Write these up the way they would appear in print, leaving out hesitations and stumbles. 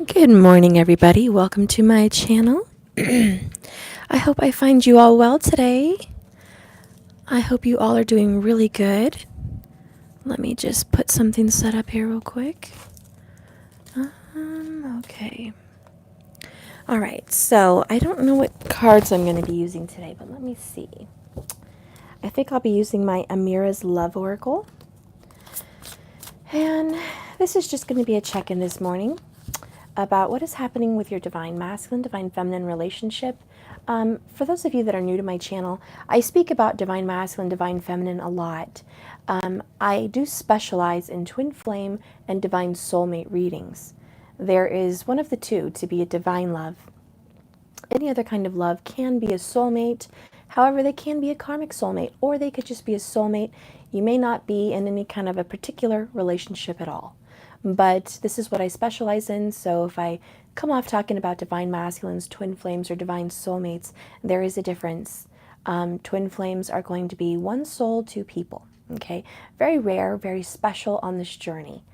Good morning, everybody. Welcome to my channel. I hope I find you all well today. I hope you all are doing really good. Let me just put something set up here real quick. Okay. All right, so I don't know what cards I'm going to be using today, but let me see. I think I'll be using my Amira's Love Oracle. And this is just going to be a check-in this morning about what is happening with your divine masculine, divine feminine relationship. For those of you that are new to my channel, I speak about divine masculine, divine feminine a lot. I do specialize in twin flame and divine soulmate readings. There is one of the two to be a divine love. Any other kind of love can be a soulmate. However, they can be a karmic soulmate, or they could just be a soulmate. You may not be in any kind of a particular relationship at all. But this is what I specialize in, so if I come off talking about divine masculines, twin flames, or divine soulmates, there is a difference. Twin flames are going to be one soul, two people. Okay, very rare, very special on this journey.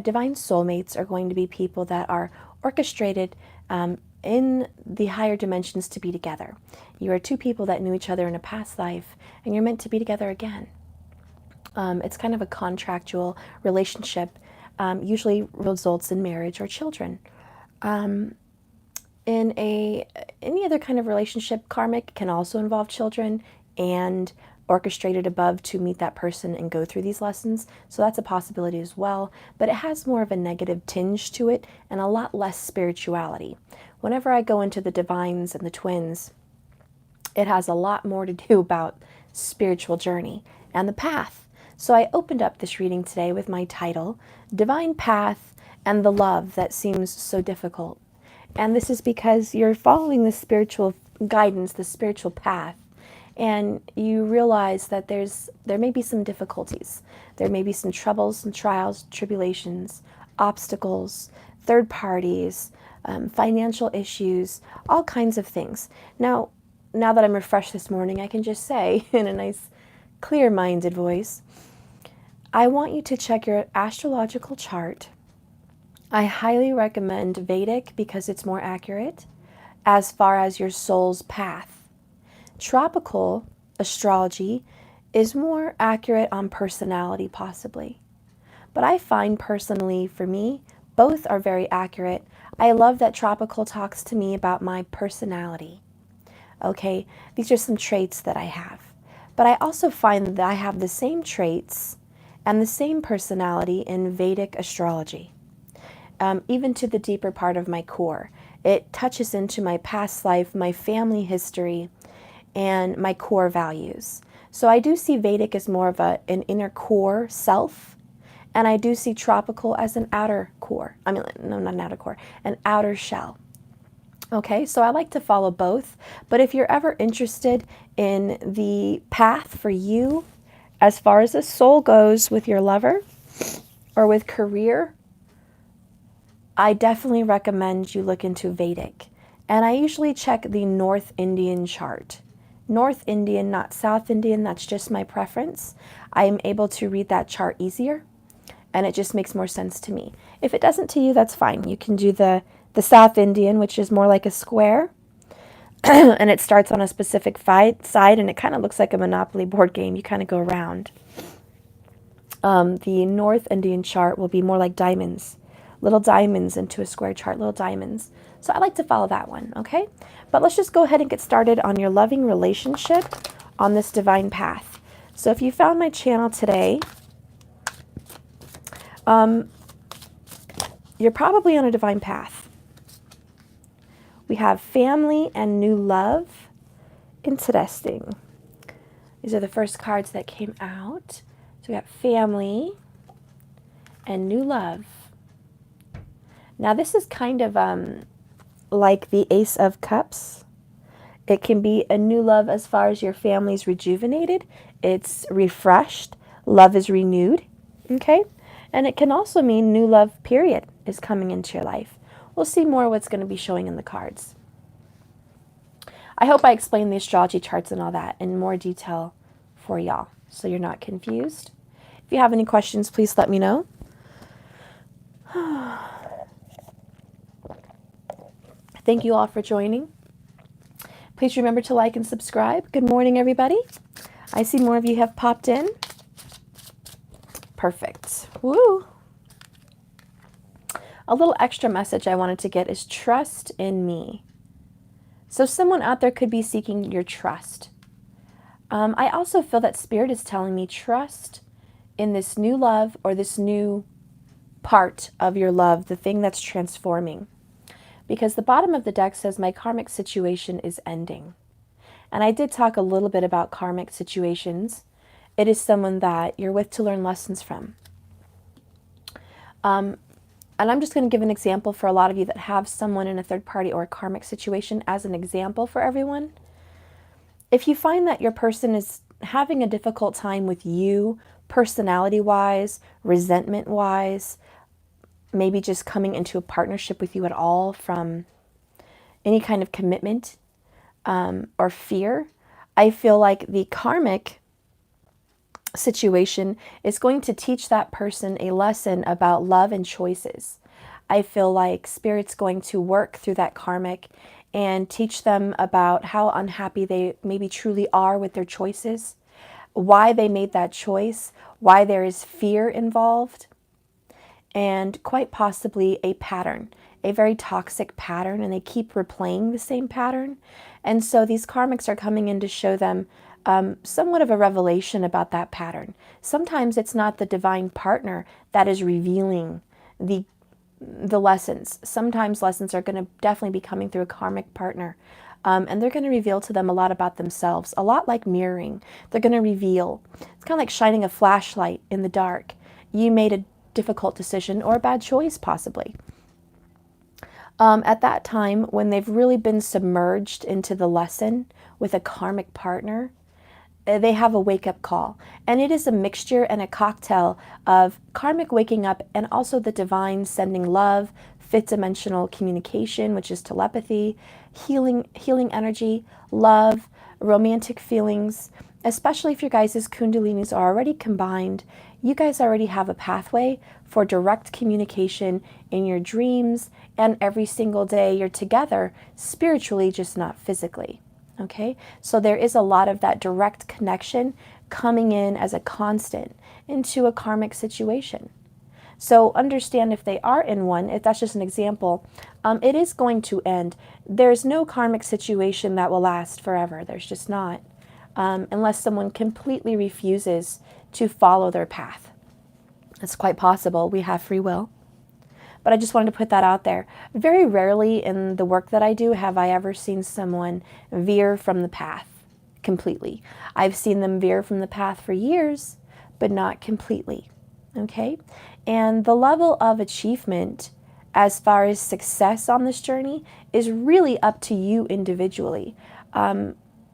Divine soulmates are going to be people that are orchestrated in the higher dimensions to be together. You are two people that knew each other in a past life, and you're meant to be together again. It's kind of a contractual relationship, usually results in marriage or children. In any other kind of relationship, karmic can also involve children and orchestrated above to meet that person and go through these lessons. So that's a possibility as well, but it has more of a negative tinge to it and a lot less spirituality. Whenever I go into the divines and the twins, it has a lot more to do about spiritual journey and the path. So I opened up this reading today with my title, Divine Path and the Love That Seems So Difficult. And this is because you're following the spiritual guidance, the spiritual path, and you realize that there may be some difficulties. There may be some troubles, some trials, tribulations, obstacles, third parties, financial issues, all kinds of things. Now that I'm refreshed this morning, I can just say in a nice, clear-minded voice, I want you to check your astrological chart. I highly recommend Vedic because it's more accurate as far as your soul's path. Tropical astrology is more accurate on personality, possibly. But I find personally, for me, both are very accurate. I love that tropical talks to me about my personality. Okay, these are some traits that I have. But I also find that I have the same traits and the same personality in Vedic astrology. Even to the deeper part of my core. It touches into my past life, my family history, and my core values. So I do see Vedic as more of an inner core self, and I do see tropical as an outer core. I mean, no, not an outer core, an outer shell. Okay, so I like to follow both, but if you're ever interested in the path for you as far as the soul goes with your lover or with career, I definitely recommend you look into Vedic. And I usually check the North Indian chart. North Indian, not South Indian, that's just my preference. I am able to read that chart easier, and it just makes more sense to me. If it doesn't to you, that's fine. You can do the South Indian, which is more like a square, and it starts on a specific side, and it kind of looks like a Monopoly board game. You kind of go around. The North Indian chart will be more like diamonds. Little diamonds into a square chart, little diamonds. So I like to follow that one, okay? But let's just go ahead and get started on your loving relationship on this divine path. So if you found my channel today, you're probably on a divine path. We have family and new love. Interesting. These are the first cards that came out. So we got family and new love. Now this is kind of like the Ace of Cups. It can be a new love as far as your family's rejuvenated. It's refreshed. Love is renewed. Okay? And it can also mean new love, period, is coming into your life. We'll see more what's going to be showing in the cards. I hope I explained the astrology charts and all that in more detail for y'all, so you're not confused. If you have any questions, please let me know. Thank you all for joining. Please remember to like and subscribe. Good morning, everybody. I see more of you have popped in. Perfect. Woo! A little extra message I wanted to get is trust in me. So someone out there could be seeking your trust. I also feel that Spirit is telling me trust in this new love or this new part of your love, the thing that's transforming. Because the bottom of the deck says my karmic situation is ending. And I did talk a little bit about karmic situations. It is someone that you're with to learn lessons from. And I'm just going to give an example for a lot of you that have someone in a third party or a karmic situation as an example for everyone. If you find that your person is having a difficult time with you, personality-wise, resentment-wise, maybe just coming into a partnership with you at all from any kind of commitment or fear, I feel like the karmic situation is going to teach that person a lesson about love and choices. I feel like Spirit's going to work through that karmic and teach them about how unhappy they maybe truly are with their choices, why they made that choice, why there is fear involved, and quite possibly a pattern, a very toxic pattern, and they keep replaying the same pattern. And so these karmics are coming in to show them somewhat of a revelation about that pattern. Sometimes it's not the divine partner that is revealing the lessons. Sometimes lessons are going to definitely be coming through a karmic partner. And they're going to reveal to them a lot about themselves, a lot like mirroring. They're going to reveal. It's kind of like shining a flashlight in the dark. You made a difficult decision or a bad choice, possibly. At that time, when they've really been submerged into the lesson with a karmic partner, they have a wake-up call. And it is a mixture and a cocktail of karmic waking up and also the divine sending love, fifth-dimensional communication, which is telepathy, healing energy, love, romantic feelings. Especially if your guys' kundalinis are already combined, you guys already have a pathway for direct communication in your dreams, and every single day you're together spiritually, just not physically. Okay, so there is a lot of that direct connection coming in as a constant into a karmic situation. So understand if they are in one, if that's just an example, it is going to end. There's no karmic situation that will last forever. There's just not, unless someone completely refuses to follow their path. It's quite possible. We have free will. But I just wanted to put that out there. Very rarely in the work that I do have I ever seen someone veer from the path completely. I've seen them veer from the path for years, but not completely. Okay? And the level of achievement as far as success on this journey is really up to you individually.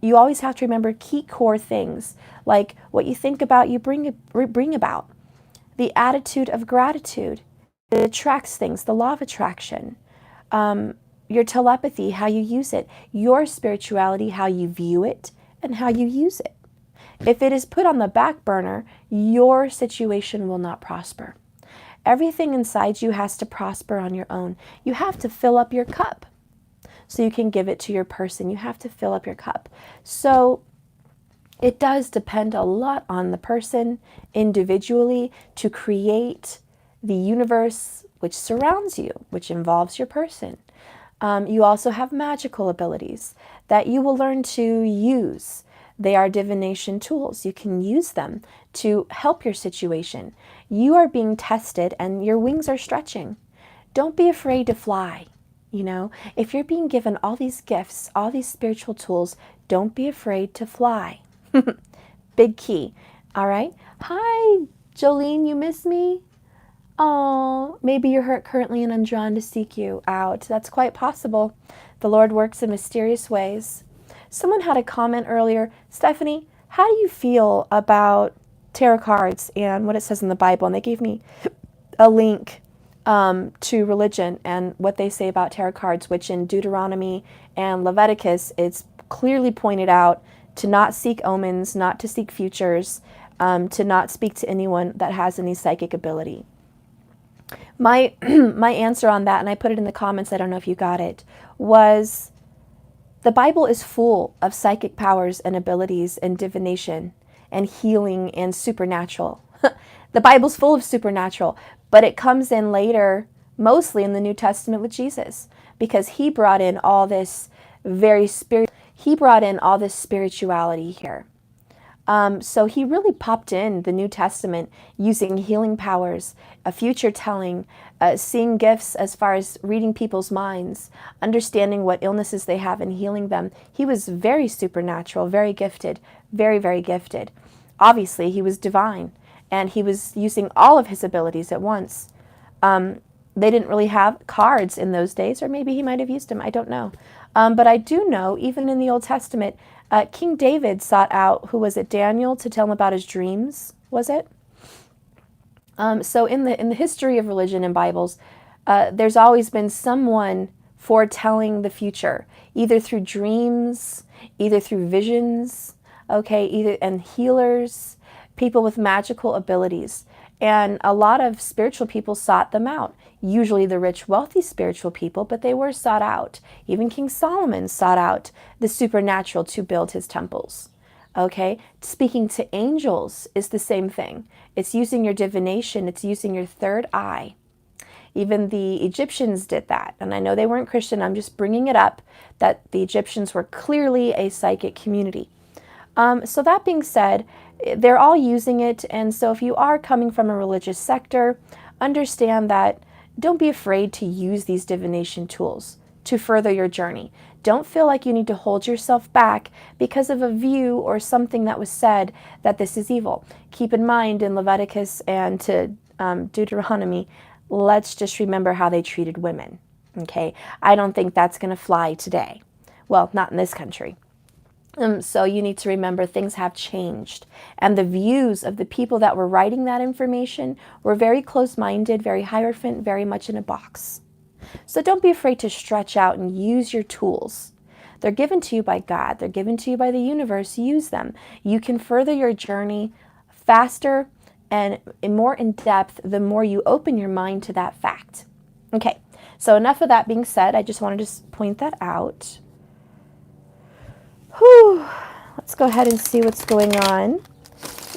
You always have to remember key core things, like what you think about, you bring about. The attitude of gratitude. It attracts things, the law of attraction. Your telepathy, how you use it. Your spirituality, how you view it and how you use it. If it is put on the back burner, your situation will not prosper. Everything inside you has to prosper on your own. You have to fill up your cup so you can give it to your person. You have to fill up your cup. So it does depend a lot on the person individually to create the universe which surrounds you, which involves your person. You also have magical abilities that you will learn to use. They are divination tools. You can use them to help your situation. You are being tested and your wings are stretching. Don't be afraid to fly. You know, if you're being given all these gifts, all these spiritual tools, don't be afraid to fly. Big key. All right. Hi, Jolene, you miss me? Oh, maybe you're hurt currently and I'm drawn to seek you out. That's quite possible. The Lord works in mysterious ways. Someone had a comment earlier. Stephanie, how do you feel about tarot cards and what it says in the Bible? And they gave me a link to religion and what they say about tarot cards, which in Deuteronomy and Leviticus, it's clearly pointed out to not seek omens, not to seek futures, to not speak to anyone that has any psychic ability. My my answer on that, and I put it in the comments, I don't know if you got it, was the Bible is full of psychic powers and abilities and divination and healing and supernatural. The Bible's full of supernatural, but it comes in later, mostly in the New Testament with Jesus, because he brought in all this he brought in all this spirituality here. So he really popped in the New Testament using healing powers, a future telling, seeing gifts as far as reading people's minds, understanding what illnesses they have and healing them. He was very supernatural, very gifted, very, very gifted. Obviously, he was divine, and he was using all of his abilities at once. They didn't really have cards in those days, or maybe he might have used them. I don't know. But I do know, even in the Old Testament, King David sought out, who was it, Daniel, to tell him about his dreams, was it? So in the history of religion and Bibles, there's always been someone foretelling the future, either through dreams, either through visions, okay, and healers, people with magical abilities. And a lot of spiritual people sought them out. Usually the rich, wealthy spiritual people, but they were sought out. Even King Solomon sought out the supernatural to build his temples. Okay, speaking to angels is the same thing. It's using your divination, it's using your third eye. Even the Egyptians did that. And I know they weren't Christian, I'm just bringing it up that the Egyptians were clearly a psychic community. So that being said, they're all using it. And so if you are coming from a religious sector, understand that don't be afraid to use these divination tools to further your journey. Don't feel like you need to hold yourself back because of a view or something that was said that this is evil. Keep in mind in Leviticus and to Deuteronomy, let's just remember how they treated women. Okay, I don't think that's going to fly today. Well, not in this country. So you need to remember things have changed. And the views of the people that were writing that information were very close-minded, very hierophant, very much in a box. So don't be afraid to stretch out and use your tools. They're given to you by God. They're given to you by the universe. Use them. You can further your journey faster and more in depth the more you open your mind to that fact. Okay, so enough of that being said, I just wanted to point that out. Whew. Let's go ahead and see what's going on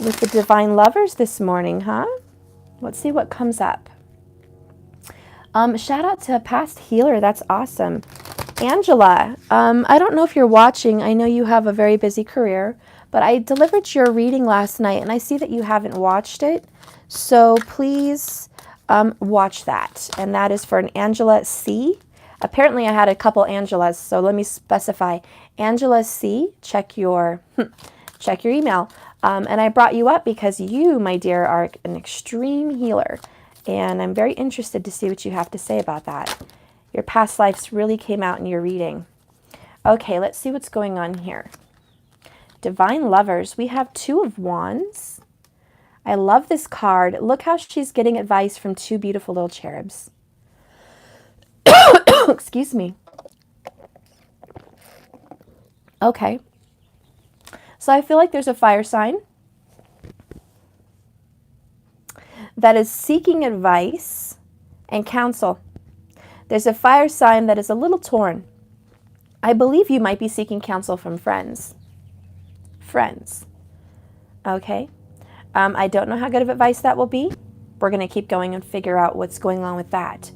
with the divine lovers this morning, huh? Let's see what comes up. Shout out to a past healer. That's awesome. Angela, I don't know if you're watching. I know you have a very busy career, but I delivered your reading last night, and I see that you haven't watched it. So please watch that. And that is for an Angela C. Apparently I had a couple Angelas, so let me specify. Angela C, check your email. And I brought you up because you, my dear, are an extreme healer. And I'm very interested to see what you have to say about that. Your past lives really came out in your reading. Okay, let's see what's going on here. Divine lovers, we have 2 of Wands. I love this card. Look how she's getting advice from 2 beautiful little cherubs. Excuse me. Okay. So I feel like there's a fire sign that is seeking advice and counsel. There's a fire sign that is a little torn. I believe you might be seeking counsel from friends. Friends. Okay. I don't know how good of advice that will be. We're going to keep going and figure out what's going on with that.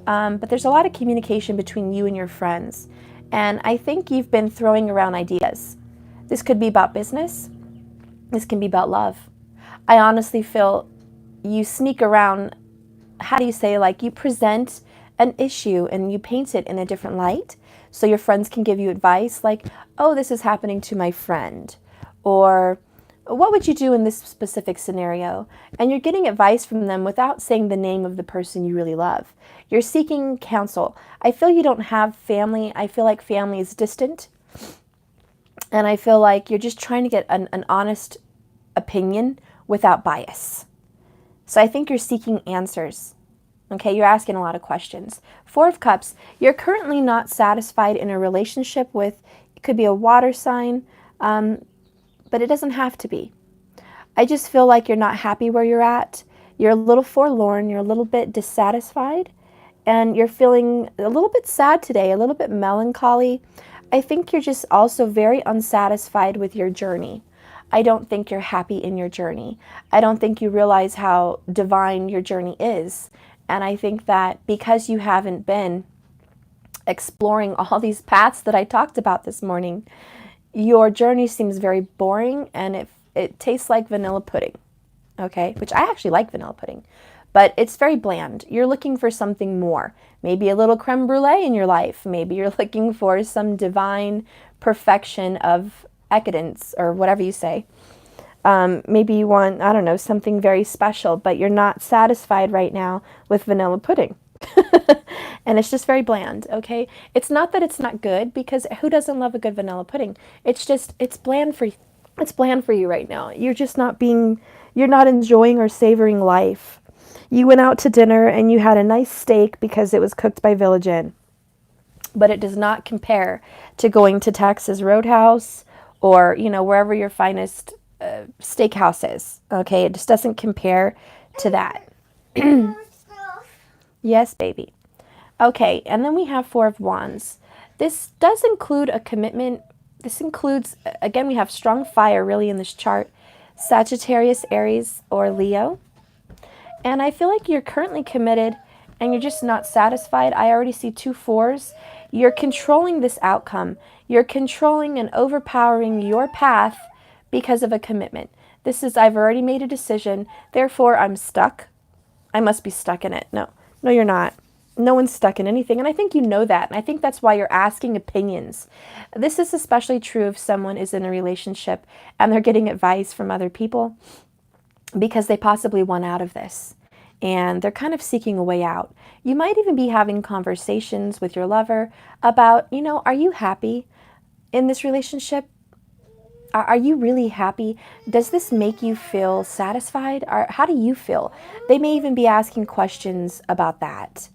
But there's a lot of communication between you and your friends. And I think you've been throwing around ideas. This could be about business. This can be about love. I honestly feel you sneak around, how do you say, like you present an issue and you paint it in a different light so your friends can give you advice like, oh, this is happening to my friend. Or what would you do in this specific scenario? And you're getting advice from them without saying the name of the person you really love. You're seeking counsel. I feel you don't have family. I feel like family is distant. And I feel like you're just trying to get an honest opinion without bias. So I think you're seeking answers. Okay, you're asking a lot of questions. 4 of Cups, you're currently not satisfied in a relationship with, it could be a water sign, but it doesn't have to be. I just feel like you're not happy where you're at. You're a little forlorn, you're a little bit dissatisfied, and you're feeling a little bit sad today, a little bit melancholy. I think you're just also very unsatisfied with your journey. I don't think you're happy in your journey. I don't think you realize how divine your journey is. And I think that because you haven't been exploring all these paths that I talked about this morning, your journey seems very boring, and it tastes like vanilla pudding, okay? Which I actually like vanilla pudding, but it's very bland. You're looking for something more. Maybe a little creme brulee in your life. Maybe you're looking for some divine perfection of decadence, or whatever you say. Maybe you want, I don't know, something very special, but you're not satisfied right now with vanilla pudding. And it's just very bland, okay? It's not that it's not good, because who doesn't love a good vanilla pudding? It's just, it's bland for you right now. You're just not you're not enjoying or savoring life. You went out to dinner and you had a nice steak because it was cooked by Village Inn. But it does not compare to going to Texas Roadhouse or, you know, wherever your finest steakhouse is, okay? It just doesn't compare to that. Yes, baby. Okay, and then we have Four of Wands. This does include a commitment. This includes, again, we have strong fire really in this chart. Sagittarius, Aries, or Leo. And I feel like you're currently committed and you're just not satisfied. I already see 2 4s. You're controlling this outcome. You're controlling and overpowering your path because of a commitment. This is, I've already made a decision, therefore I'm stuck. I must be stuck in it. No, you're not. No one's stuck in anything, and I think you know that, and I think that's why you're asking opinions. This is especially true if someone is in a relationship and they're getting advice from other people because they possibly want out of this, and they're kind of seeking a way out. You might even be having conversations with your lover about, you know, are you happy in this relationship? Are you really happy? Does this make you feel satisfied? Or how do you feel? They may even be asking questions about that.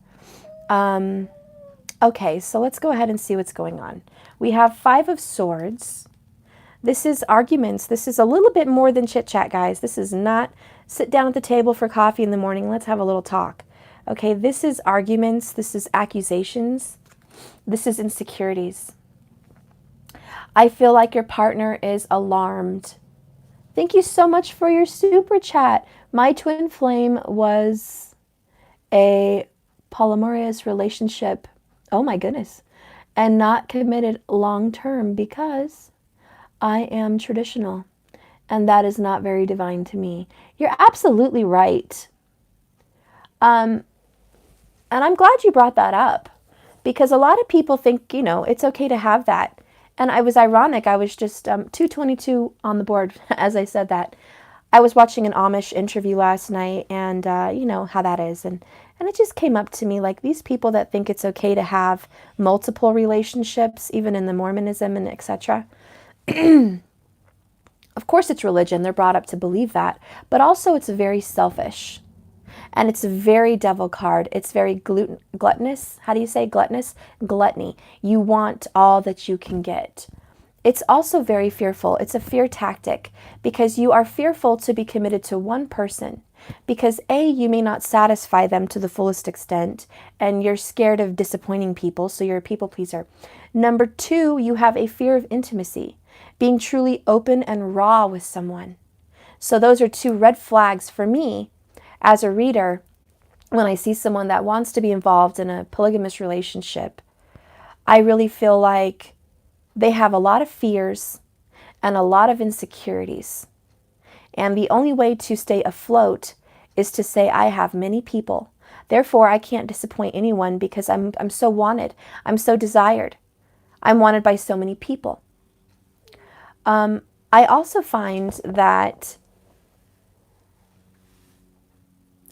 Okay, so let's go ahead and see what's going on. We have 5 of Swords. This is arguments. This is a little bit more than chit chat, guys. This is not sit down at the table for coffee in the morning. Let's have a little talk. Okay, this is arguments. This is accusations. This is insecurities. I feel like your partner is alarmed. Thank you so much for your super chat. My twin flame was a polyamorous relationship. Oh my goodness. And not committed long term because I am traditional. And that is not very divine to me. You're absolutely right. And I'm glad you brought that up, because a lot of people think, you know, it's okay to have that. And I was ironic. I was just 222 on the board as I said that. I was watching an Amish interview last night, and you know how that is. And it just came up to me, like, these people that think it's okay to have multiple relationships, even in the Mormonism and etc. Of course it's religion. They're brought up to believe that. But also it's very selfish. And it's a very devil card. It's very gluttonous. How do you say gluttonous? Gluttony. You want all that you can get. It's also very fearful. It's a fear tactic because you are fearful to be committed to one person because A, you may not satisfy them to the fullest extent, and you're scared of disappointing people, so you're a people pleaser. Number 2, you have a fear of intimacy, being truly open and raw with someone. So those are 2 red flags for me as a reader when I see someone that wants to be involved in a polygamous relationship. I really feel like they have a lot of fears and a lot of insecurities. And the only way to stay afloat is to say, I have many people. Therefore, I can't disappoint anyone because I'm so wanted. I'm so desired. I'm wanted by so many people. I also find that,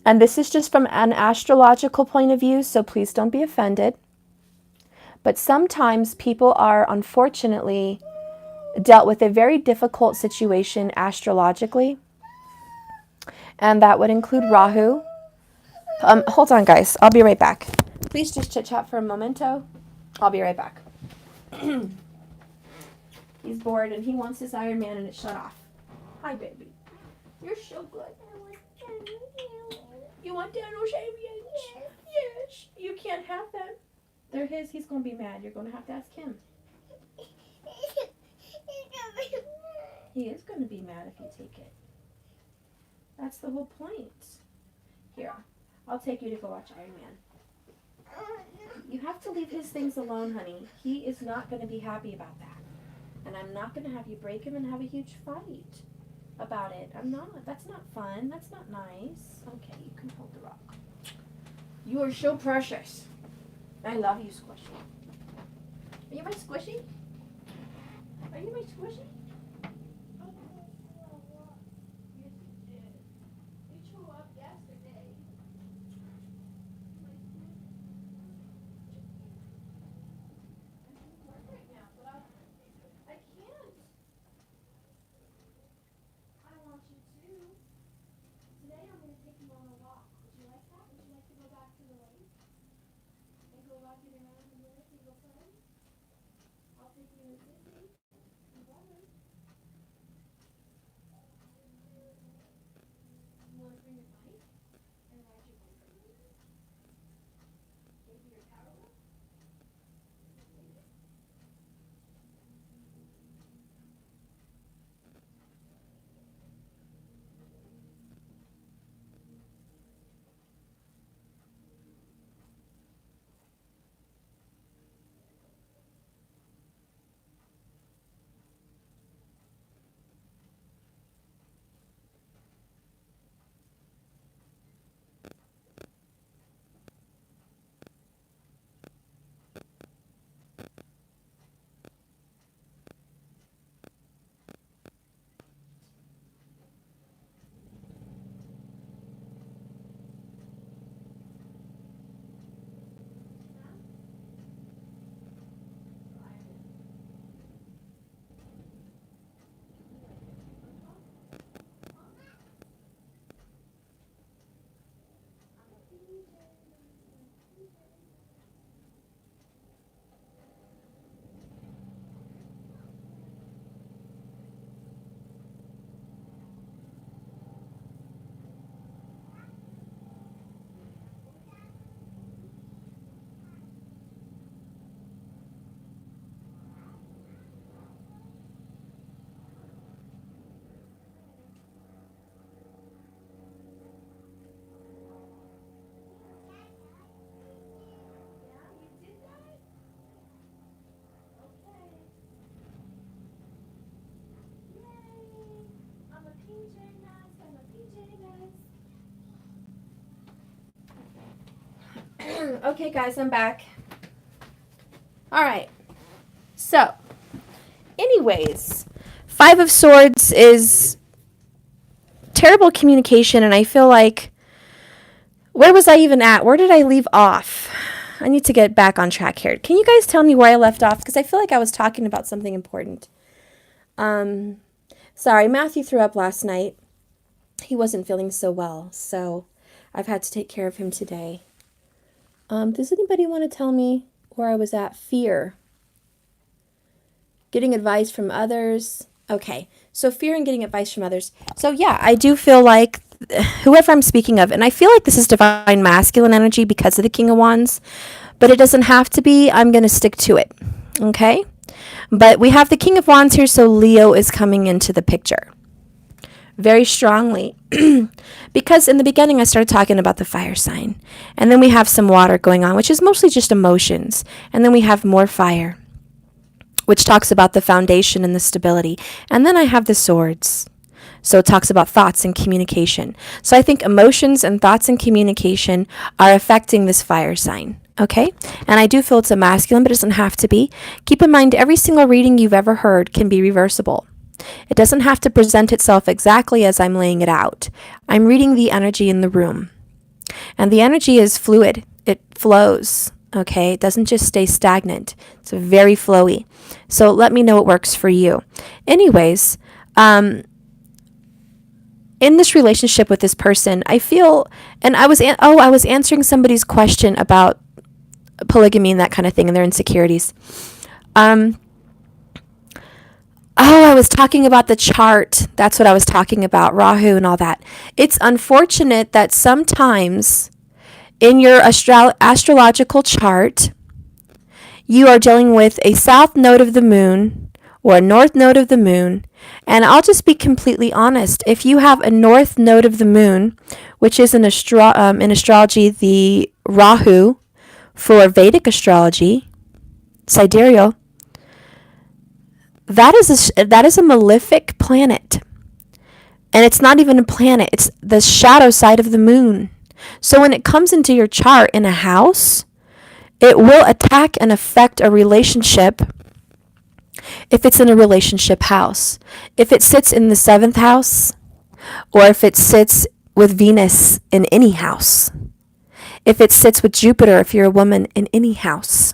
and this is just from an astrological point of view, so please don't be offended, but sometimes people are unfortunately dealt with a very difficult situation astrologically, and that would include Rahu. Hold on, guys. I'll be right back. Please just chit-chat for a momento. I'll be right back. He's bored, and he wants his Iron Man, and it shut off. Hi, baby. You're so good. You want Daniel Shavians? Yes. You can't have them. They're his. He's going to be mad. You're going to have to ask him. He is going to be mad if you take it. That's the whole point. Here, I'll take you to go watch Iron Man. You have to leave his things alone, honey. He is not going to be happy about that. And I'm not going to have you break him and have a huge fight about it. I'm not. That's not fun. That's not nice. Okay, you can hold the rock. You are so precious. I love you, Squishy. Are you my Squishy? Are you my Squishy? Yes, you did. You threw up yesterday. I can't. I want you to. Today I'm going to take you on a walk. Would you like that? Would you like to go back to the lake? And go walking around in the lake and go play? I'll take you with Sissy and brother. You want to bring your bike and ride your bike with me? Maybe your power walk? Okay, guys, I'm back. All right. So, anyways, Five of Swords is terrible communication, and I feel like, where was I even at? Where did I leave off? I need to get back on track here. Can you guys tell me where I left off? Because I feel like I was talking about something important. Sorry, Matthew threw up last night. He wasn't feeling so well, so I've had to take care of him today. Does anybody want to tell me where I was at? Fear. Getting advice from others. Okay, so fear and getting advice from others. So yeah, I do feel like whoever I'm speaking of, and I feel like this is divine masculine energy because of the King of Wands, but it doesn't have to be. I'm going to stick to it, okay? But we have the King of Wands here, so Leo is coming into the picture very strongly. Because in the beginning I started talking about the fire sign, and then we have some water going on, which is mostly just emotions, and then we have more fire, which talks about the foundation and the stability, and then I have the swords, so it talks about thoughts and communication. So I think emotions and thoughts and communication are affecting this fire sign, okay? And I do feel it's a masculine, but it doesn't have to be. Keep in mind, every single reading you've ever heard can be reversible. It doesn't have to present itself exactly as I'm laying it out. I'm reading the energy in the room. And the energy is fluid. It flows, okay? It doesn't just stay stagnant. It's very flowy. So let me know what works for you. Anyways, in this relationship with this person, I feel, and I was answering somebody's question about polygamy and that kind of thing and their insecurities. Oh, I was talking about the chart. That's what I was talking about, Rahu and all that. It's unfortunate that sometimes in your astrological chart, you are dealing with a south node of the moon or a north node of the moon. And I'll just be completely honest. If you have a north node of the moon, which is in astrology the Rahu for Vedic astrology, sidereal, that is a malefic planet. And it's not even a planet. It's the shadow side of the moon. So when it comes into your chart in a house, it will attack and affect a relationship if it's in a relationship house. If it sits in the 7th house, or if it sits with Venus in any house. If it sits with Jupiter, if you're a woman, in any house.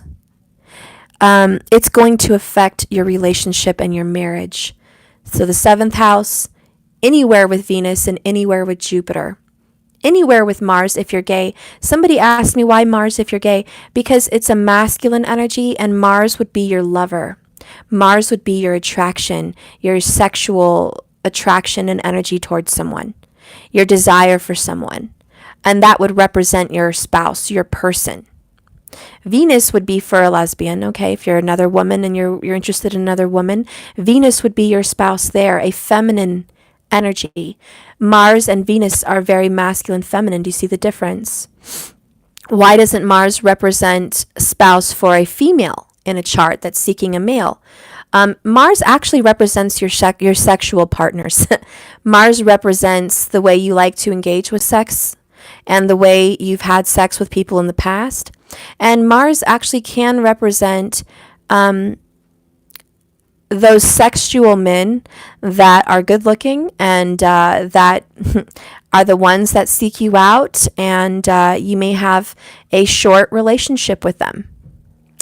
It's going to affect your relationship and your marriage. So the 7th house, anywhere with Venus and anywhere with Jupiter. Anywhere with Mars if you're gay. Somebody asked me why Mars if you're gay. Because it's a masculine energy and Mars would be your lover. Mars would be your attraction, your sexual attraction and energy towards someone. Your desire for someone. And that would represent your spouse, your person. Venus would be for a lesbian, okay? If you're another woman and you're interested in another woman, Venus would be your spouse there, a feminine energy. Mars and Venus are very masculine, feminine. Do you see the difference? Why doesn't Mars represent a spouse for a female in a chart that's seeking a male? Mars actually represents your sexual partners. Mars represents the way you like to engage with sex and the way you've had sex with people in the past. And Mars actually can represent those sexual men that are good looking and that are the ones that seek you out, and you may have a short relationship with them.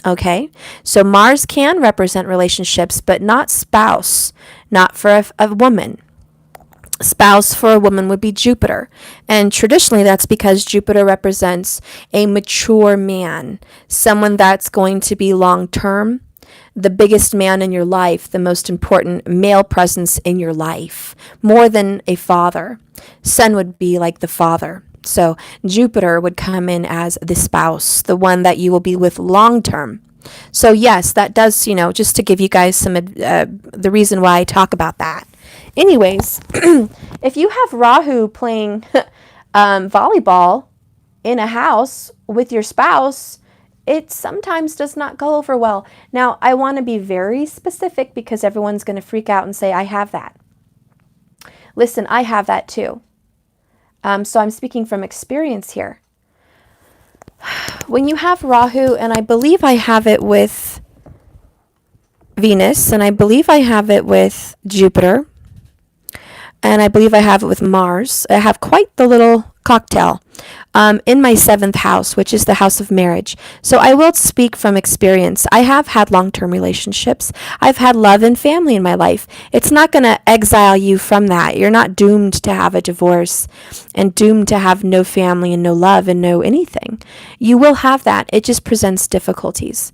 Okay, so Mars can represent relationships, but not spouse, not for a woman. Spouse for a woman would be Jupiter. And traditionally that's because Jupiter represents a mature man, someone that's going to be long term, the biggest man in your life, the most important male presence in your life, more than a father. Sun would be like the father. So Jupiter would come in as the spouse, the one that you will be with long term. So yes, that does, just to give you guys some the reason why I talk about that. Anyways, if you have Rahu playing volleyball in a house with your spouse, it sometimes does not go over well. Now, I want to be very specific because everyone's going to freak out and say, I have that. Listen, I have that too. So I'm speaking from experience here. When you have Rahu, and I believe I have it with Venus, and I believe I have it with Jupiter, and I believe I have it with Mars. I have quite the little cocktail in my 7th house, which is the house of marriage. So I will speak from experience. I have had long-term relationships. I've had love and family in my life. It's not going to exile you from that. You're not doomed to have a divorce and doomed to have no family and no love and no anything. You will have that. It just presents difficulties.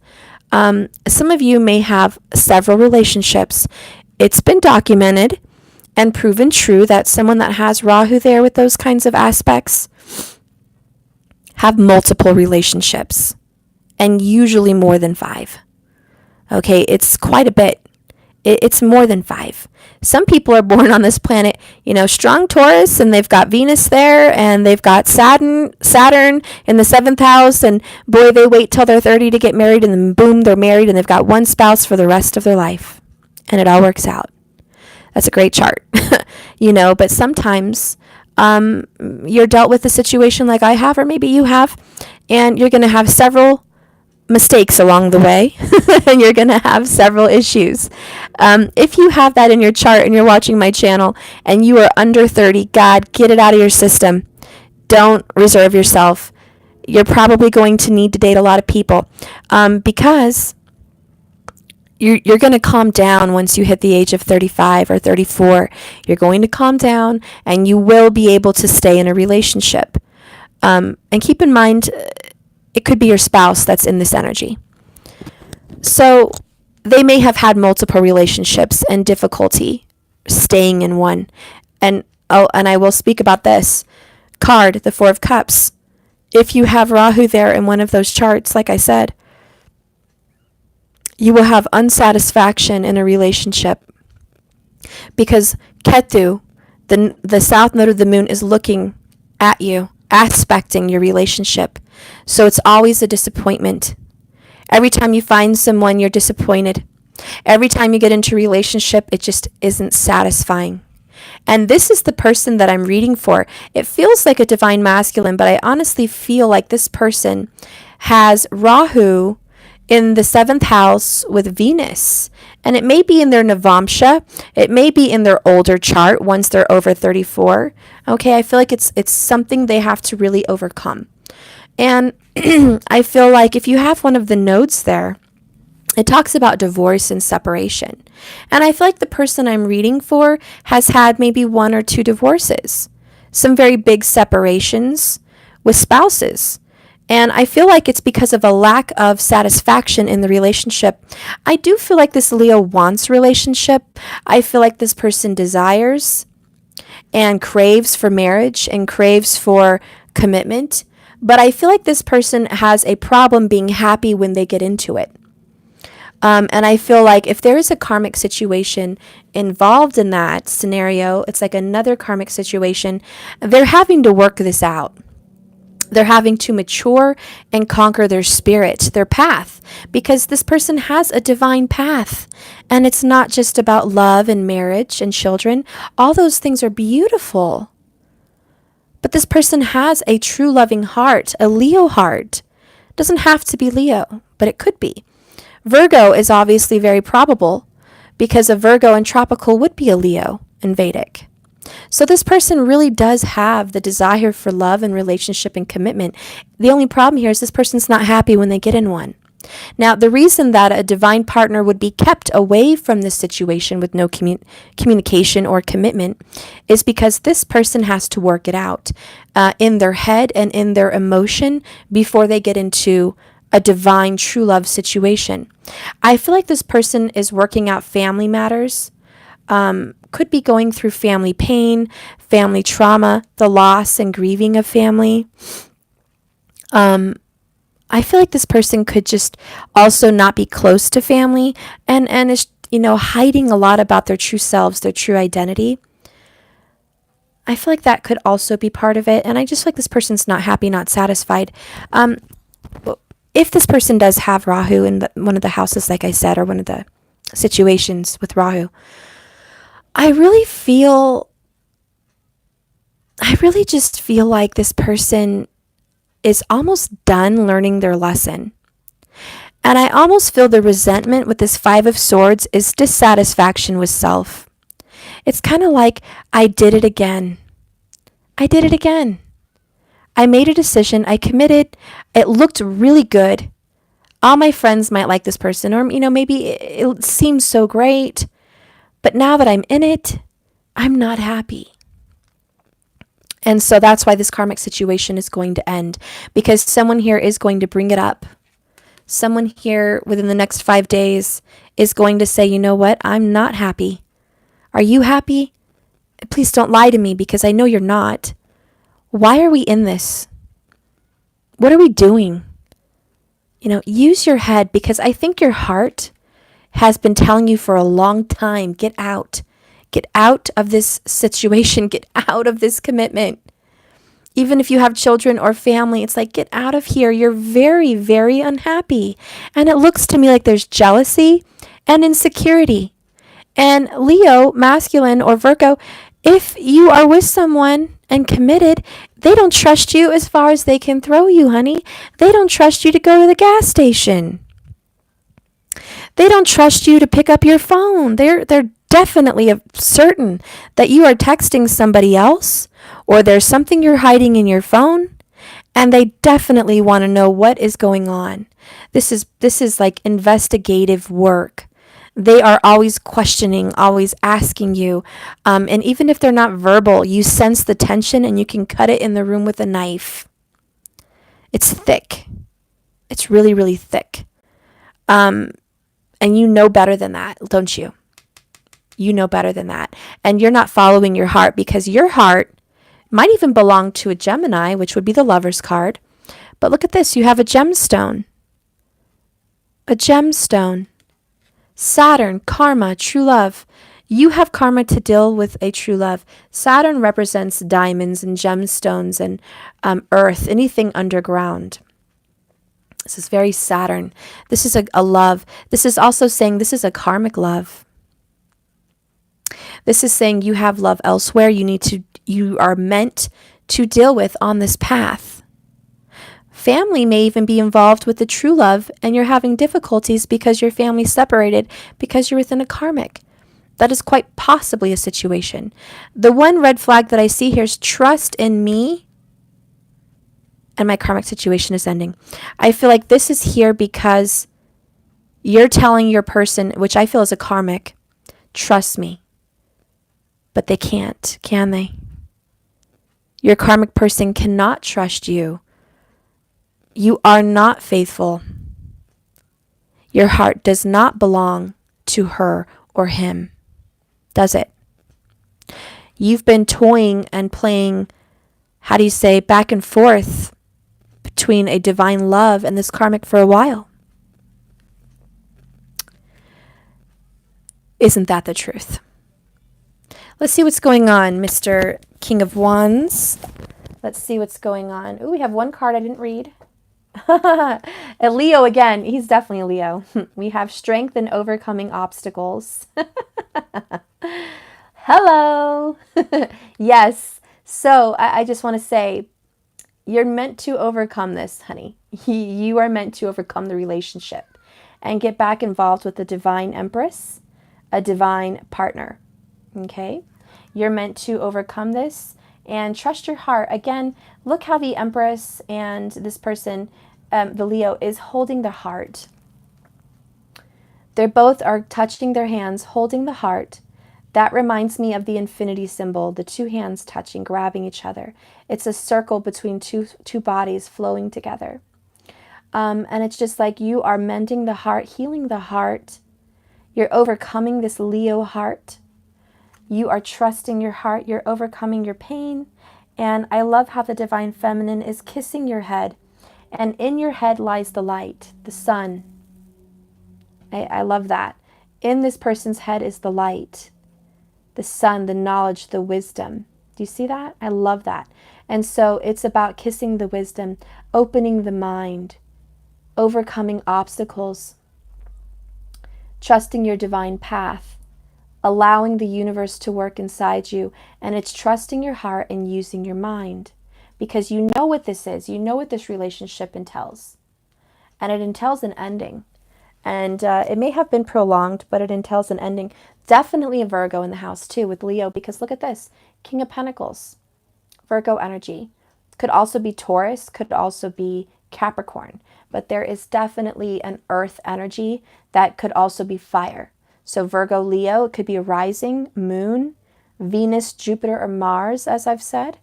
Some of you may have several relationships. It's been documented and proven true that someone that has Rahu there with those kinds of aspects have multiple relationships, and usually more than 5. Okay, it's quite a bit. It's more than 5. Some people are born on this planet, strong Taurus, and they've got Venus there, and they've got Saturn in the 7th house, and boy, they wait till they're 30 to get married, and then boom, they're married, and they've got one spouse for the rest of their life, and it all works out. That's a great chart, but sometimes you're dealt with a situation like I have, or maybe you have, and you're going to have several mistakes along the way, and you're going to have several issues. If you have that in your chart and you're watching my channel and you are under 30, God, get it out of your system. Don't reserve yourself. You're probably going to need to date a lot of people because you're going to calm down once you hit the age of 35 or 34. You're going to calm down, and you will be able to stay in a relationship. And keep in mind, it could be your spouse that's in this energy. So they may have had multiple relationships and difficulty staying in one. And and I will speak about this card, the Four of Cups. If you have Rahu there in one of those charts, like I said, you will have unsatisfaction in a relationship because Ketu, the south node of the moon, is looking at you, aspecting your relationship. So it's always a disappointment. Every time you find someone, you're disappointed. Every time you get into a relationship, it just isn't satisfying. And this is the person that I'm reading for. It feels like a divine masculine, but I honestly feel like this person has Rahu in the 7th house with Venus. And it may be in their Navamsha. It may be in their older chart once they're over 34. Okay, I feel like it's something they have to really overcome. And I feel like if you have one of the nodes there, it talks about divorce and separation. And I feel like the person I'm reading for has had maybe 1 or 2 divorces, some very big separations with spouses. And I feel like it's because of a lack of satisfaction in the relationship. I do feel like this Leo wants relationship. I feel like this person desires and craves for marriage and craves for commitment. But I feel like this person has a problem being happy when they get into it. And I feel like if there is a karmic situation involved in that scenario, it's like another karmic situation. They're having to work this out. They're having to mature and conquer their spirit, their path, because this person has a divine path. And it's not just about love and marriage and children. All those things are beautiful. But this person has a true loving heart, a Leo heart. It doesn't have to be Leo, but it could be. Virgo is obviously very probable because a Virgo in tropical would be a Leo in Vedic. So this person really does have the desire for love and relationship and commitment. The only problem here is this person's not happy when they get in one. Now, the reason that a divine partner would be kept away from this situation with no communication or commitment is because this person has to work it out in their head and in their emotion before they get into a divine true love situation. I feel like this person is working out family matters, could be going through family pain, family trauma, the loss and grieving of family. I feel like this person could just also not be close to family and is, hiding a lot about their true selves, their true identity. I feel like that could also be part of it. And I just feel like this person's not happy, not satisfied. If this person does have Rahu in one of the houses, like I said, or one of the situations with Rahu, I really just feel like this person is almost done learning their lesson. And I almost feel the resentment with this 5 of Swords is dissatisfaction with self. It's kind of like, I did it again. I did it again. I made a decision. I committed. It looked really good. All my friends might like this person, or, maybe it seems so great. But now that I'm in it, I'm not happy. And so that's why this karmic situation is going to end, because someone here is going to bring it up. Someone here within the next 5 days is going to say, you know what? I'm not happy. Are you happy? Please don't lie to me, because I know you're not. Why are we in this? What are we doing? Use your head, because I think your heart has been telling you for a long time, get out. Get out of this situation. Get out of this commitment. Even if you have children or family, it's like, get out of here. You're very, very unhappy. And it looks to me like there's jealousy and insecurity. And Leo, masculine, or Virgo, if you are with someone and committed, they don't trust you as far as they can throw you, honey. They don't trust you to go to the gas station. They don't trust you to pick up your phone. They're definitely certain that you are texting somebody else, or there's something you're hiding in your phone, and they definitely want to know what is going on. This is like investigative work. They are always questioning, always asking you. And even if they're not verbal, you sense the tension and you can cut it in the room with a knife. It's thick. It's really, really thick. And you know better than that, don't you? You know better than that. And you're not following your heart, because your heart might even belong to a Gemini, which would be the Lover's card. But look at this. You have a gemstone. A gemstone. Saturn, karma, true love. You have karma to deal with a true love. Saturn represents diamonds and gemstones and earth, anything underground. This is very Saturn. This is a love. This is also saying this is a karmic love. This is saying you have love elsewhere you are meant to deal with on this path. Family may even be involved with the true love, and you're having difficulties because your family's separated because you're within a karmic. That is quite possibly a situation. The one red flag that I see here is trust in me, and my karmic situation is ending. I feel like this is here because you're telling your person, which I feel is a karmic, trust me. But they can't, can they? Your karmic person cannot trust you. You are not faithful. Your heart does not belong to her or him, does it? You've been toying and playing, back and forth between a divine love and this karmic for a while. Isn't that the truth? Let's see what's going on, Mr. King of Wands. Let's see what's going on. Ooh, we have one card I didn't read. A Leo again. He's definitely a Leo. We have strength in overcoming obstacles. Hello. Yes. So I just want to say, you're meant to overcome this, honey. You are meant to overcome the relationship and get back involved with the divine empress, a divine partner. Okay? You're meant to overcome this and trust your heart. Again, look how the empress and this person, the Leo, is holding the heart. They both are touching their hands, holding the heart. That reminds me of the infinity symbol, the two hands touching, grabbing each other. It's a circle between two bodies flowing together. And it's just like you are mending the heart, healing the heart. You're overcoming this Leo heart. You are trusting your heart. You're overcoming your pain. And I love how the divine feminine is kissing your head. And in your head lies the light, the sun. I love that. In this person's head is the light, the sun, the knowledge, the wisdom. Do you see that? I love that. And so it's about kissing the wisdom, opening the mind, overcoming obstacles, trusting your divine path, allowing the universe to work inside you. And it's trusting your heart and using your mind, because you know what this is. You know what this relationship entails. And it entails an ending. And it may have been prolonged, but it entails an ending. Definitely a Virgo in the house too with Leo, because look at this. King of Pentacles, Virgo energy. Could also be Taurus, could also be Capricorn. But there is definitely an earth energy that could also be fire. So Virgo, Leo, it could be a rising, moon, Venus, Jupiter, or Mars, as I've said.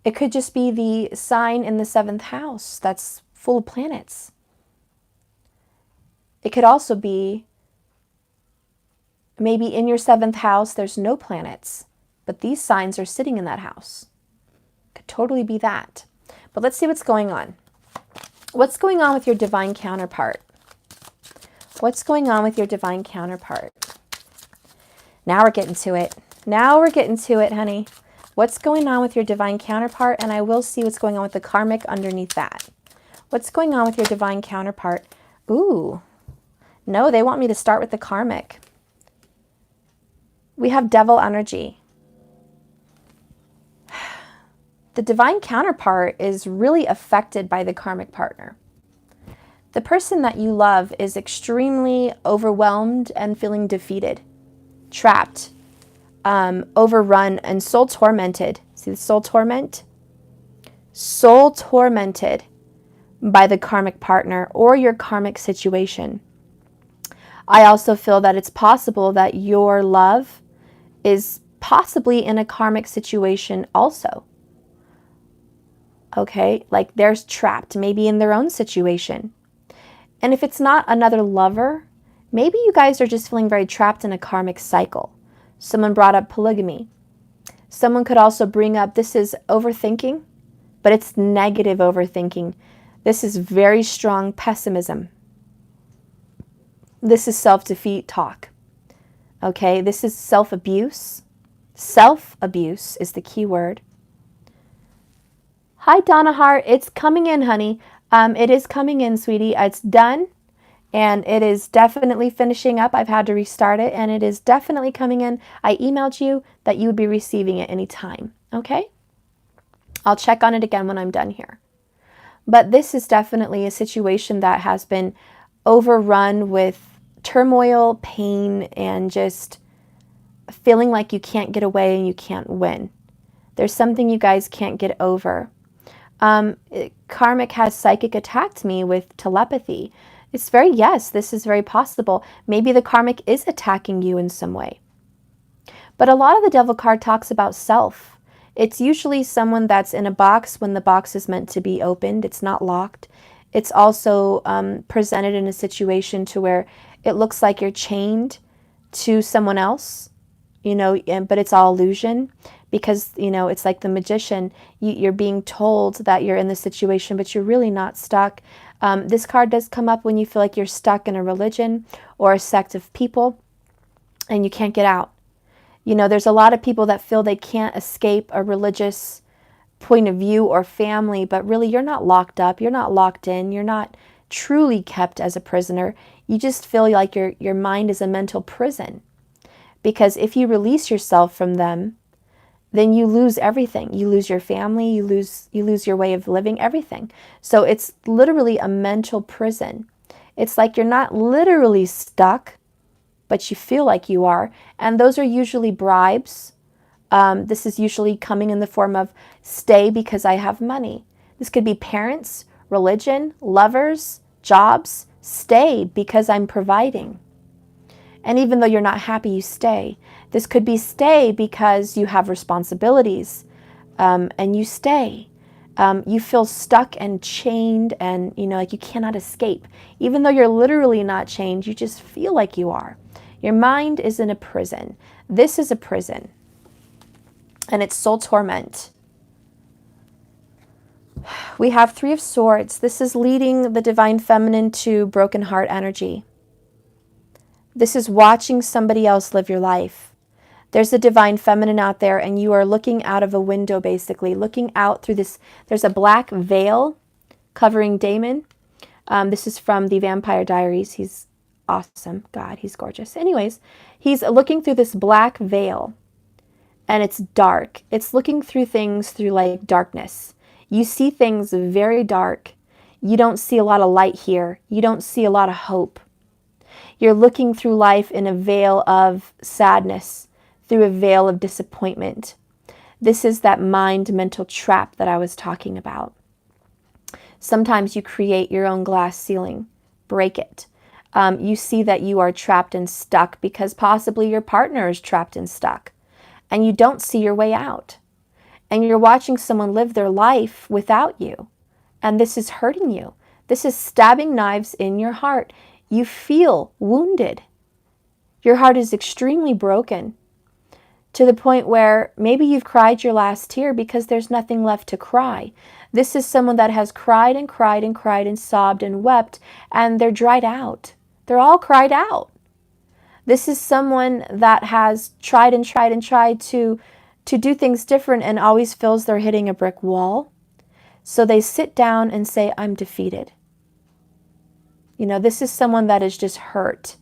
It could just be the sign in the 7th house that's full of planets. It could also be maybe in your 7th house there's no planets, but these signs are sitting in that house. Could totally be that. But let's see what's going on. What's going on with your divine counterpart? What's going on with your divine counterpart? Now we're getting to it. Now we're getting to it, honey. What's going on with your divine counterpart? And I will see what's going on with the karmic underneath that. What's going on with your divine counterpart? Ooh. No, they want me to start with the karmic. We have devil energy. The divine counterpart is really affected by the karmic partner. The person that you love is extremely overwhelmed and feeling defeated, trapped, overrun, and soul tormented. See the soul torment? Soul tormented by the karmic partner or your karmic situation. I also feel that it's possible that your love is possibly in a karmic situation also. Okay, like they're trapped maybe in their own situation. And if it's not another lover, maybe you guys are just feeling very trapped in a karmic cycle. Someone brought up polygamy. Someone could also bring up, this is overthinking, but it's negative overthinking. This is very strong pessimism. This is self-defeat talk. Okay, this is self-abuse. Self-abuse is the key word. Hi, Donna Hart. It's coming in, honey. It is coming in, sweetie. It's done, and it is definitely finishing up. I've had to restart it, and it is definitely coming in. I emailed you that you would be receiving it anytime, okay? I'll check on it again when I'm done here. But this is definitely a situation that has been overrun with turmoil, pain, and just feeling like you can't get away and you can't win. There's something you guys can't get over. Karmic has psychic attacked me with telepathy. It's yes, this is very possible. Maybe the karmic is attacking you in some way. But a lot of the devil card talks about self. It's usually someone that's in a box when the box is meant to be opened. It's not locked. It's also presented in a situation to where it looks like you're chained to someone else, you know, but it's all illusion. Because, you know, it's like the magician. You're being told that you're in this situation, but you're really not stuck. This card does come up when you feel like you're stuck in a religion or a sect of people and you can't get out. You know, there's a lot of people that feel they can't escape a religious point of view or family, but really you're not locked up. You're not locked in. You're not truly kept as a prisoner. You just feel like your mind is a mental prison. Because if you release yourself from them, then you lose everything. You lose your family, you lose your way of living, everything. So it's literally a mental prison. It's like you're not literally stuck, but you feel like you are. And those are usually bribes. This is usually coming in the form of stay because I have money. This could be parents, religion, lovers, jobs. Stay because I'm providing. And even though you're not happy, you stay. This could be stay because you have responsibilities and you stay. You feel stuck and chained and, you know, like you cannot escape. Even though you're literally not chained, you just feel like you are. Your mind is in a prison. This is a prison. And it's soul torment. We have Three of Swords. This is leading the divine feminine to broken heart energy. This is watching somebody else live your life. There's a divine feminine out there and you are looking out of a window, basically, looking out through this. There's a black veil covering Damon. This is from the Vampire Diaries. He's awesome. God, he's gorgeous. Anyways, he's looking through this black veil and it's dark. It's looking through things through like darkness. You see things very dark. You don't see a lot of light here. You don't see a lot of hope. You're looking through life in a veil of sadness, through a veil of disappointment. This is that mind-mental trap that I was talking about. Sometimes you create your own glass ceiling, break it. You see that you are trapped and stuck because possibly your partner is trapped and stuck, and you don't see your way out. And you're watching someone live their life without you, and this is hurting you. This is stabbing knives in your heart. You feel wounded. Your heart is extremely broken to the point where maybe you've cried your last tear because there's nothing left to cry. This is someone that has cried and cried and cried and sobbed and wept, and they're dried out. They're all cried out. This is someone that has tried and tried and tried to do things different and always feels they're hitting a brick wall. So they sit down and say, I'm defeated. You know, this is someone that is just hurt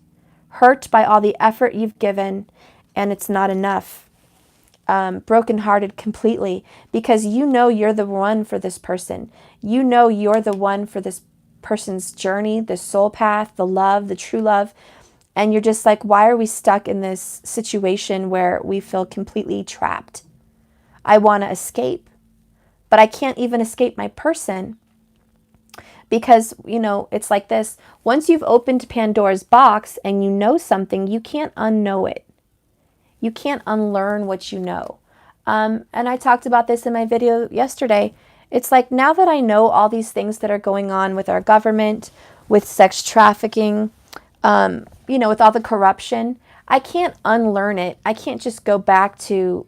by all the effort you've given, and it's not enough. Brokenhearted completely because you know you're the one for this person. You know you're the one for this person's journey, the soul path, the love, the true love. And you're just like, why are we stuck in this situation where we feel completely trapped? I want to escape, but I can't even escape my person. Because, you know, it's like this. Once you've opened Pandora's box and you know something, you can't unknow it. You can't unlearn what you know. And I talked about this in my video yesterday. It's like now that I know all these things that are going on with our government, with sex trafficking, with all the corruption. I can't unlearn it. I can't just go back to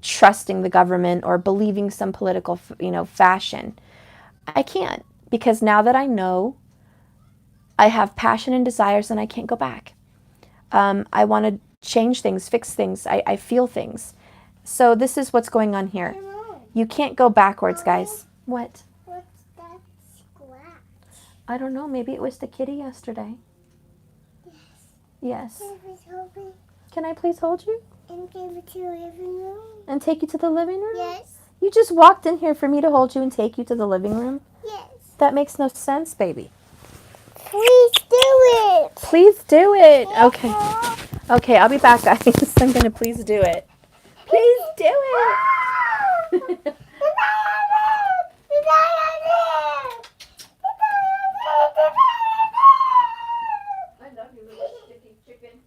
trusting the government or believing some political, fashion. I can't, because now that I know, I have passion and desires and I can't go back. I want to change things, fix things. I feel things. So this is what's going on here. You can't go backwards, guys. What? What's that scratch? I don't know. Maybe it was the kitty yesterday. Yes. Can I please hold you? And give it to the living room? And take you to the living room? Yes. You just walked in here for me to hold you and take you to the living room? Yes. That makes no sense, baby. Please do it. Please do it. Okay. Okay, I'll be back, guys. I'm going to please do it. Please do it. I love you, little sticky chicken.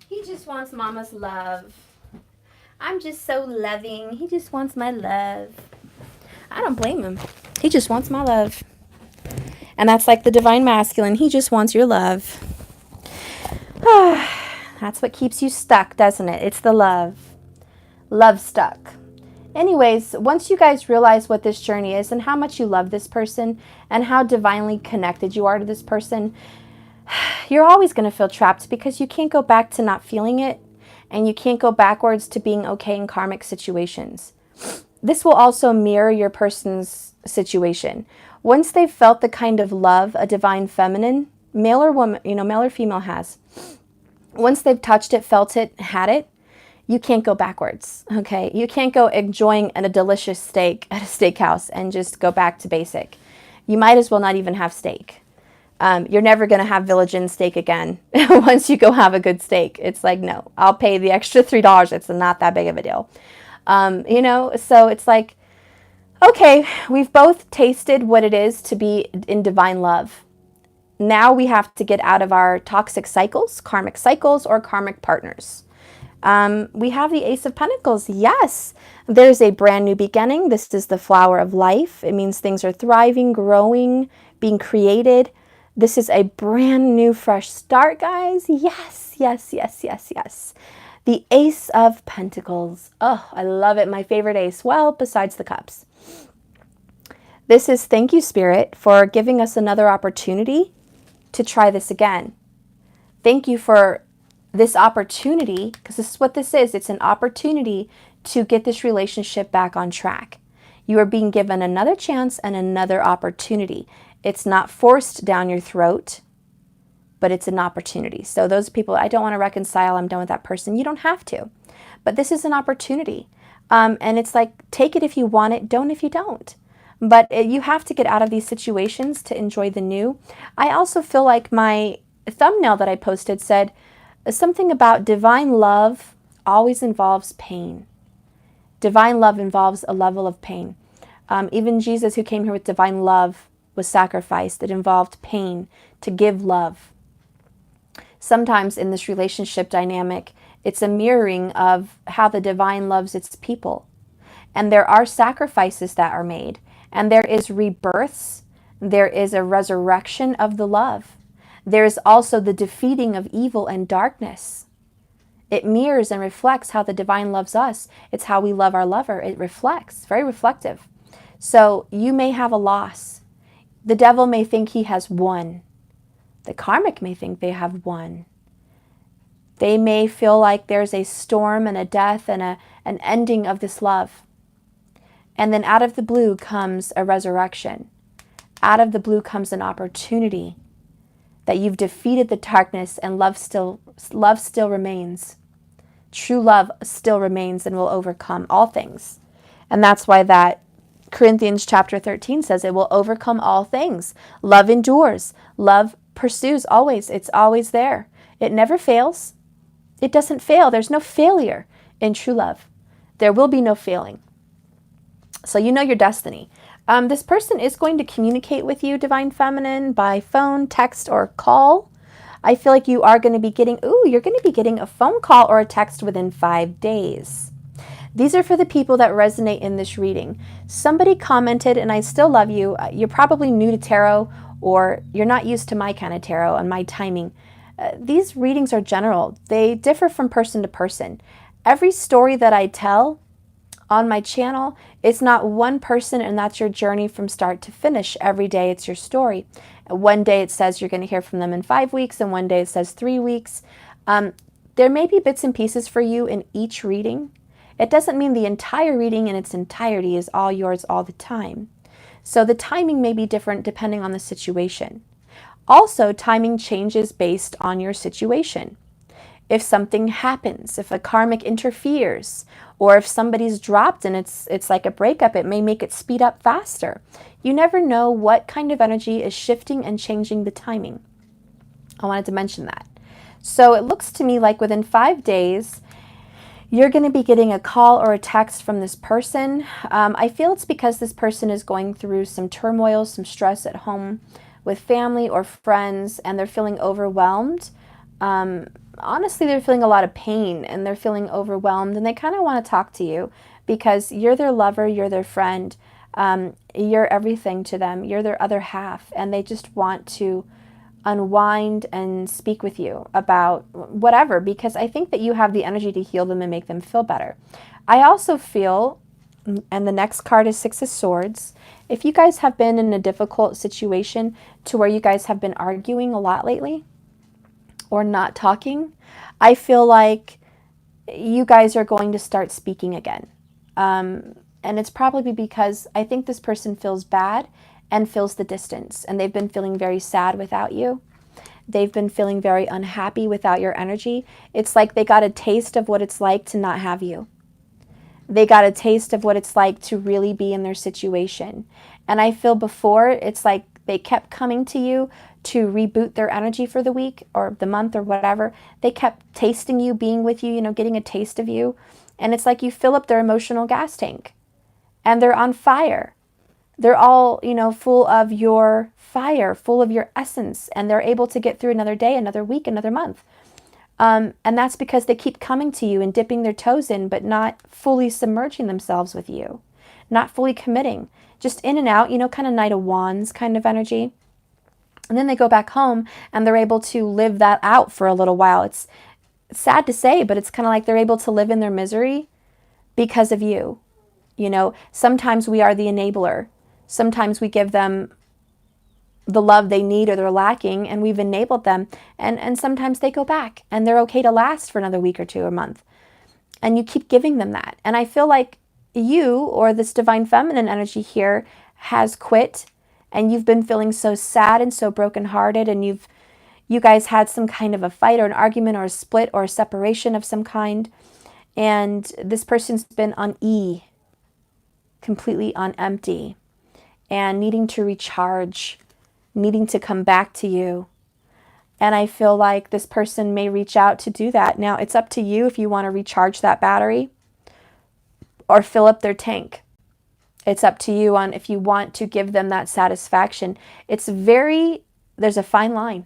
He just wants mama's love. I'm just so loving. He just wants my love. I don't blame him. He just wants my love. And that's like the divine masculine. He just wants your love. That's what keeps you stuck, doesn't it? It's the love. Love stuck. Anyways, once you guys realize what this journey is and how much you love this person and how divinely connected you are to this person, you're always going to feel trapped because you can't go back to not feeling it, and you can't go backwards to being okay in karmic situations. This will also mirror your person's situation. Once they've felt the kind of love a divine feminine, male or woman, male or female has, once they've touched it, felt it, had it, you can't go backwards, okay? You can't go enjoying a delicious steak at a steakhouse and just go back to basic. You might as well not even have steak. You're never going to have Village Inn steak again once you go have a good steak. It's like, no, I'll pay the extra $3. It's not that big of a deal. So it's like, okay, we've both tasted what it is to be in divine love. Now we have to get out of our toxic cycles, or karmic partners. We have the Ace of Pentacles. Yes, there's a brand new beginning. This is the flower of life. It means things are thriving, growing, being created. This is a brand new, fresh start, guys. Yes, yes, yes, yes, yes. The Ace of Pentacles. Oh, I love it. My favorite ace. Well, besides the cups. This is thank you, Spirit, for giving us another opportunity to try this again. Thank you for this opportunity, because this is what this is. It's an opportunity to get this relationship back on track. You are being given another chance and another opportunity. It's not forced down your throat, but it's an opportunity. So those people, I don't want to reconcile, I'm done with that person. You don't have to. But this is an opportunity. And it's like, take it if you want it, don't if you don't. But you have to get out of these situations to enjoy the new. I also feel like my thumbnail that I posted said something about divine love always involves pain. Divine love involves a level of pain. Even Jesus, who came here with divine love, was sacrificed. It involved pain to give love. Sometimes in this relationship dynamic, it's a mirroring of how the divine loves its people. And there are sacrifices that are made. And there is rebirths. There is a resurrection of the love. There is also the defeating of evil and darkness. It mirrors and reflects how the divine loves us. It's how we love our lover. It reflects, very reflective. So you may have a loss. The devil may think he has won. The karmic may think they have won. They may feel like there's a storm and a death and an ending of this love. And then out of the blue comes a resurrection. Out of the blue comes an opportunity that you've defeated the darkness and love still remains. True love still remains and will overcome all things. And that's why that Corinthians chapter 13 says it will overcome all things. Love endures. Love pursues always. It's always there. It never fails. It doesn't fail. There's no failure in true love. There will be no failing. So you know your destiny. This person is going to communicate with you, Divine Feminine, by phone, text, or call. I feel like you are going to be getting, you're going to be getting a phone call or a text within 5 days. These are for the people that resonate in this reading. Somebody commented, and I still love you. You're probably new to tarot, or you're not used to my kind of tarot and my timing. These readings are general. They differ from person to person. Every story that I tell on my channel, it's not one person, and that's your journey from start to finish. Every day it's your story. One day it says you're going to hear from them in 5 weeks, and one day it says 3 weeks. There may be bits and pieces for you in each reading. It doesn't mean the entire reading in its entirety is all yours all the time. So the timing may be different depending on the situation. Also, timing changes based on your situation. If something happens, if a karmic interferes, or if somebody's dropped and it's like a breakup, it may make it speed up faster. You never know what kind of energy is shifting and changing the timing. I wanted to mention that. So it looks to me like within 5 days, you're going to be getting a call or a text from this person. I feel it's because this person is going through some turmoil, some stress at home with family or friends, and they're feeling overwhelmed. Honestly, they're feeling a lot of pain, and they're feeling overwhelmed, and they kind of want to talk to you because you're their lover, you're their friend, you're everything to them, you're their other half, and they just want to unwind and speak with you about whatever, because I think that you have the energy to heal them and make them feel better. I also feel, and the next card is Six of Swords, if you guys have been in a difficult situation to where you guys have been arguing a lot lately or not talking, I feel like you guys are going to start speaking again. And it's probably because I think this person feels bad and feels the distance, and they've been feeling very sad without you. They've been feeling very unhappy without your energy. It's like they got a taste of what it's like to not have you. They got a taste of what it's like to really be in their situation. And I feel before, it's like they kept coming to you to reboot their energy for the week or the month or whatever. They kept tasting you, being with you, getting a taste of you. And it's like you fill up their emotional gas tank, and they're on fire. They're all, full of your fire, full of your essence, and they're able to get through another day, another week, another month. And that's because they keep coming to you and dipping their toes in, but not fully submerging themselves with you, not fully committing, just in and out, kind of Knight of Wands kind of energy. And then they go back home and they're able to live that out for a little while. It's sad to say, but it's kind of like they're able to live in their misery because of you. Sometimes we are the enabler. Sometimes we give them the love they need or they're lacking, and we've enabled them. And sometimes they go back and they're okay to last for another week or two or month. And you keep giving them that. And I feel like you, or this Divine Feminine energy here, has quit, and you've been feeling so sad and so brokenhearted, and you guys had some kind of a fight or an argument or a split or a separation of some kind. And this person's been on E, completely on empty, and needing to recharge, needing to come back to you. And I feel like this person may reach out to do that. Now, it's up to you if you want to recharge that battery or fill up their tank. It's up to you on if you want to give them that satisfaction. There's a fine line.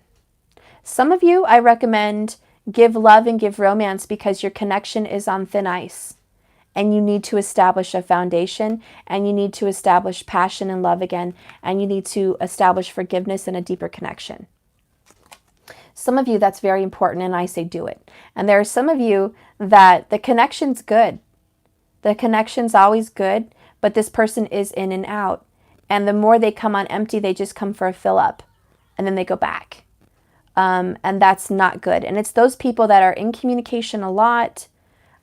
Some of you, I recommend give love and give romance because your connection is on thin ice. And you need to establish a foundation, and you need to establish passion and love again, and you need to establish forgiveness and a deeper connection. Some of you, that's very important, and I say do it. And there are some of you that the connection's good. The connection's always good, but this person is in and out. And the more they come on empty, they just come for a fill up, and then they go back. And that's not good. And it's those people that are in communication a lot.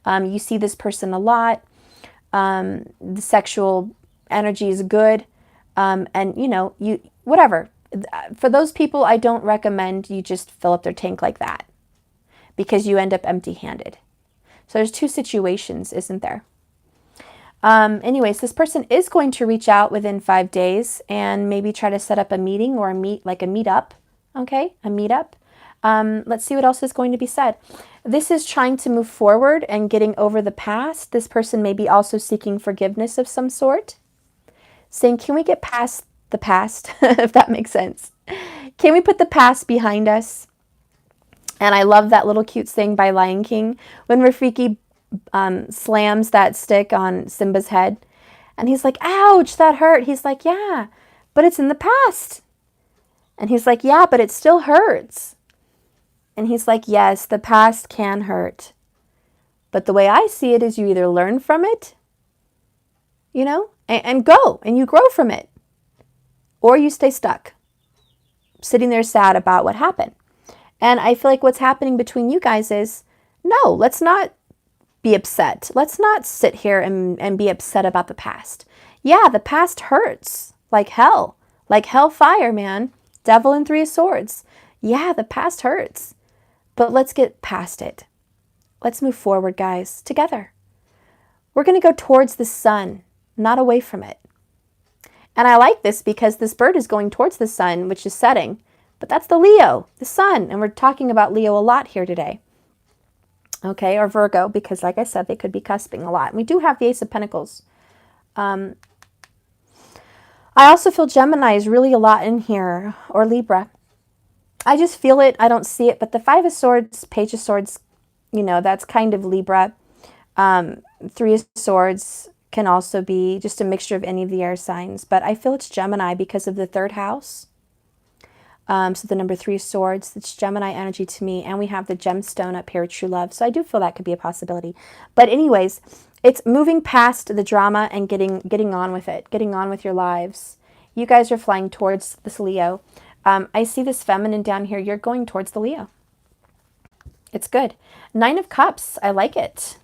You see this person a lot. The sexual energy is good. And whatever. For those people, I don't recommend you just fill up their tank like that, because you end up empty-handed. So there's two situations, isn't there? Anyways, this person is going to reach out within 5 days and maybe try to set up a meeting or a meetup. Okay, a meetup. Let's see what else is going to be said. This is trying to move forward and getting over the past. This person may be also seeking forgiveness of some sort. Saying, can we get past the past, if that makes sense? Can we put the past behind us? And I love that little cute thing by Lion King when Rafiki slams that stick on Simba's head. And he's like, ouch, that hurt. He's like, yeah, but it's in the past. And he's like, yeah, but it still hurts. And he's like, yes, the past can hurt. But the way I see it is you either learn from it, you know, and go, and you grow from it. Or you stay stuck, sitting there sad about what happened. And I feel like what's happening between you guys is, no, let's not be upset. Let's not sit here and be upset about the past. Yeah, the past hurts like hell. Like hellfire, man. Devil and 3 of Swords. Yeah, the past hurts. But let's get past it. Let's move forward, guys, together. We're going to go towards the sun, not away from it. And I like this because this bird is going towards the sun, which is setting. But that's the Leo, the sun. And we're talking about Leo a lot here today. Okay, or Virgo, because like I said, they could be cusping a lot. And we do have the Ace of Pentacles. I also feel Gemini is really a lot in here, or Libra. I just feel it. I don't see it. But the 5 of Swords, Page of Swords, you know, that's kind of Libra. 3 of Swords can also be just a mixture of any of the air signs. But I feel it's Gemini because of the 3rd house. So the number 3 of Swords, it's Gemini energy to me. And we have the gemstone up here, True Love. So I do feel that could be a possibility. But anyways, it's moving past the drama and getting on with it. Getting on with your lives. You guys are flying towards this Leo. I see this feminine down here. You're going towards the Leo. It's good. 9 of Cups. I like it.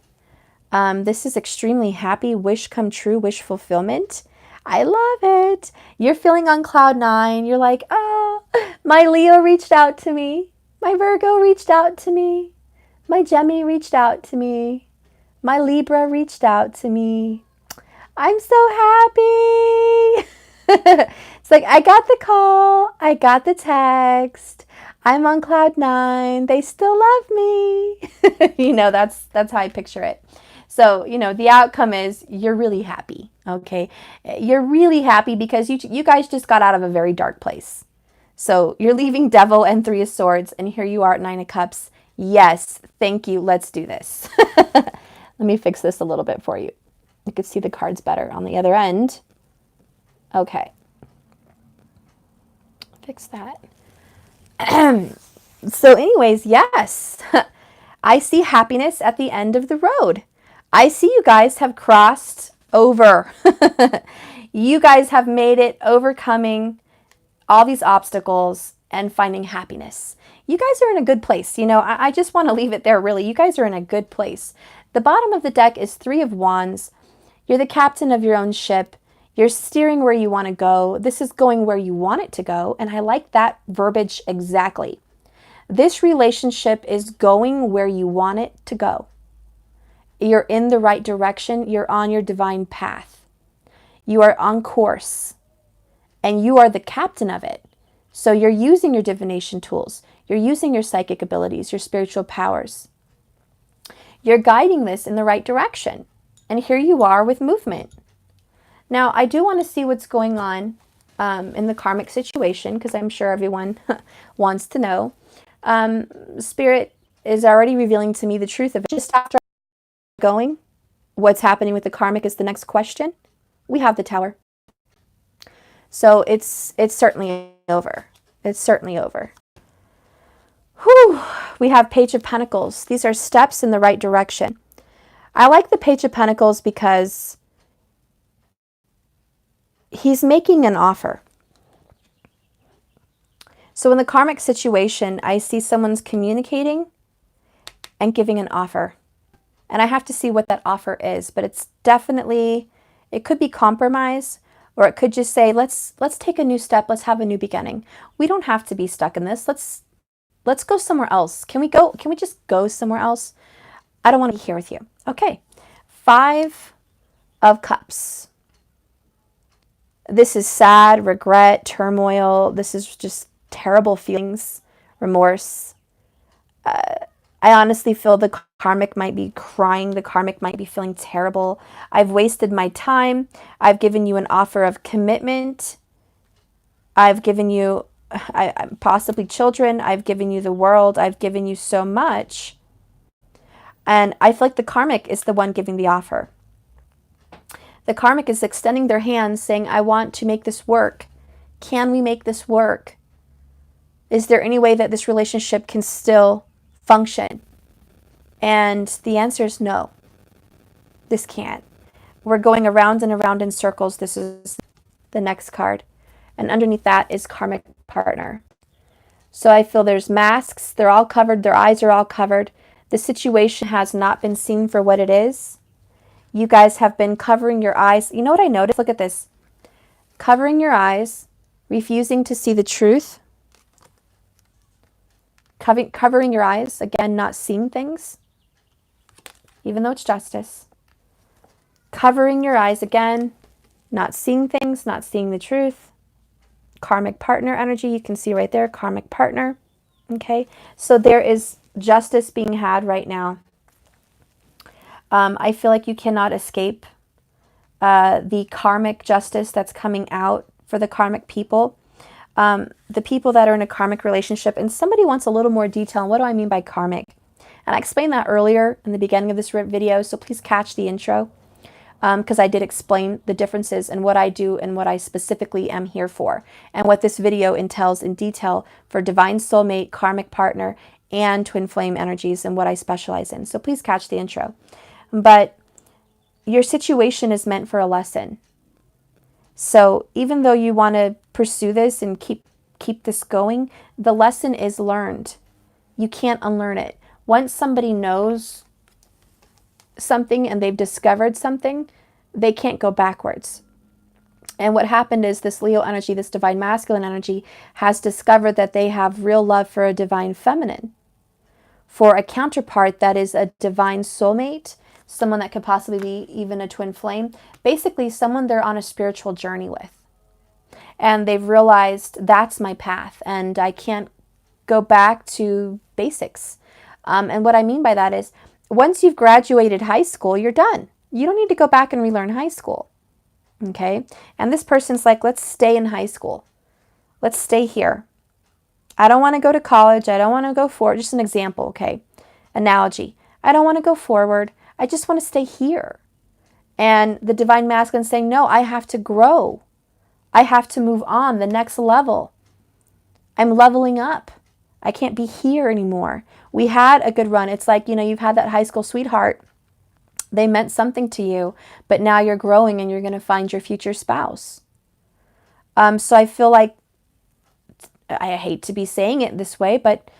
This is extremely happy. Wish come true. Wish fulfillment. I love it. You're feeling on cloud 9. You're like, oh, my Leo reached out to me. My Virgo reached out to me. My Gemini reached out to me. My Libra reached out to me. I'm so happy. It's like, I got the call. I got the text. I'm on cloud 9. They still love me. You know, that's how I picture it. So, you know, the outcome is you're really happy, okay? You're really happy because you guys just got out of a very dark place. So you're leaving Devil and 3 of Swords, and here you are at 9 of Cups. Yes, thank you. Let's do this. Let me fix this a little bit for you. You can see the cards better on the other end. Okay. Fix that. So anyways, yes. I see happiness at the end of the road. I see you guys have crossed over. You guys have made it, overcoming all these obstacles and finding happiness. You guys are in a good place. You know, I just want to leave it there, really. You guys are in a good place. The bottom of the deck is 3 of Wands. You're the captain of your own ship. You're steering where you want to go. This is going where you want it to go. And I like that verbiage exactly. This relationship is going where you want it to go. You're in the right direction. You're on your divine path. You are on course. And you are the captain of it. So you're using your divination tools. You're using your psychic abilities, your spiritual powers. You're guiding this in the right direction. And here you are with movement. Now, I do want to see what's going on in the karmic situation, because I'm sure everyone wants to know. Spirit is already revealing to me the truth of it. Just after going, what's happening with the karmic is the next question. We have the Tower. So it's certainly over. It's certainly over. Whew. We have Page of Pentacles. These are steps in the right direction. I like the Page of Pentacles because he's making an offer. So in the karmic situation, I see someone's communicating and giving an offer. And I have to see what that offer is, but it's definitely, it could be compromise, or it could just say, let's take a new step. Let's have a new beginning. We don't have to be stuck in this. Let's go somewhere else. Can we just go somewhere else? I don't want to be here with you. Okay. 5 of Cups. This is sad, regret, turmoil. This is just terrible feelings, remorse. I honestly feel the karmic might be crying. The karmic might be feeling terrible. I've wasted my time. I've given you an offer of commitment. I've given you possibly children. I've given you the world. I've given you so much. And I feel like the karmic is the one giving the offer. The karmic is extending their hands saying, I want to make this work. Can we make this work? Is there any way that this relationship can still function? And the answer is no. This can't. We're going around and around in circles. This is the next card. And underneath that is karmic partner. So I feel there's masks. They're all covered. Their eyes are all covered. The situation has not been seen for what it is. You guys have been covering your eyes. You know what I noticed? Look at this. Covering your eyes, refusing to see the truth. Covering your eyes, again, not seeing things, even though it's justice. Covering your eyes, again, not seeing things, not seeing the truth. Karmic partner energy, you can see right there, karmic partner. Okay, so there is justice being had right now. I feel like you cannot escape the karmic justice that's coming out for the karmic people. The people that are in a karmic relationship, and somebody wants a little more detail on what do I mean by karmic. And I explained that earlier in the beginning of this video, so please catch the intro because I did explain the differences and what I do and what I specifically am here for, and what this video entails in detail for divine soulmate, karmic partner, and twin flame energies and what I specialize in. So please catch the intro. But your situation is meant for a lesson. So even though you want to pursue this and keep this going, the lesson is learned. You can't unlearn it. Once somebody knows something and they've discovered something, they can't go backwards. And what happened is this Leo energy, this divine masculine energy, has discovered that they have real love for a divine feminine, for a counterpart that is a divine soulmate, someone that could possibly be even a twin flame, basically someone they're on a spiritual journey with. And they've realized that's my path and I can't go back to basics. And what I mean by that is once you've graduated high school, you're done. You don't need to go back and relearn high school. Okay? And this person's like, let's stay in high school. Let's stay here. I don't want to go to college. I don't want to go forward. Just an example, okay? Analogy. I don't want to go forward. I just want to stay here. And the divine masculine saying, no, I have to grow. I have to move on the next level. I'm leveling up. I can't be here anymore. We had a good run. It's like, you know, you've had that high school sweetheart. They meant something to you, but now you're growing and you're going to find your future spouse. So I feel like, I hate to be saying it this way, but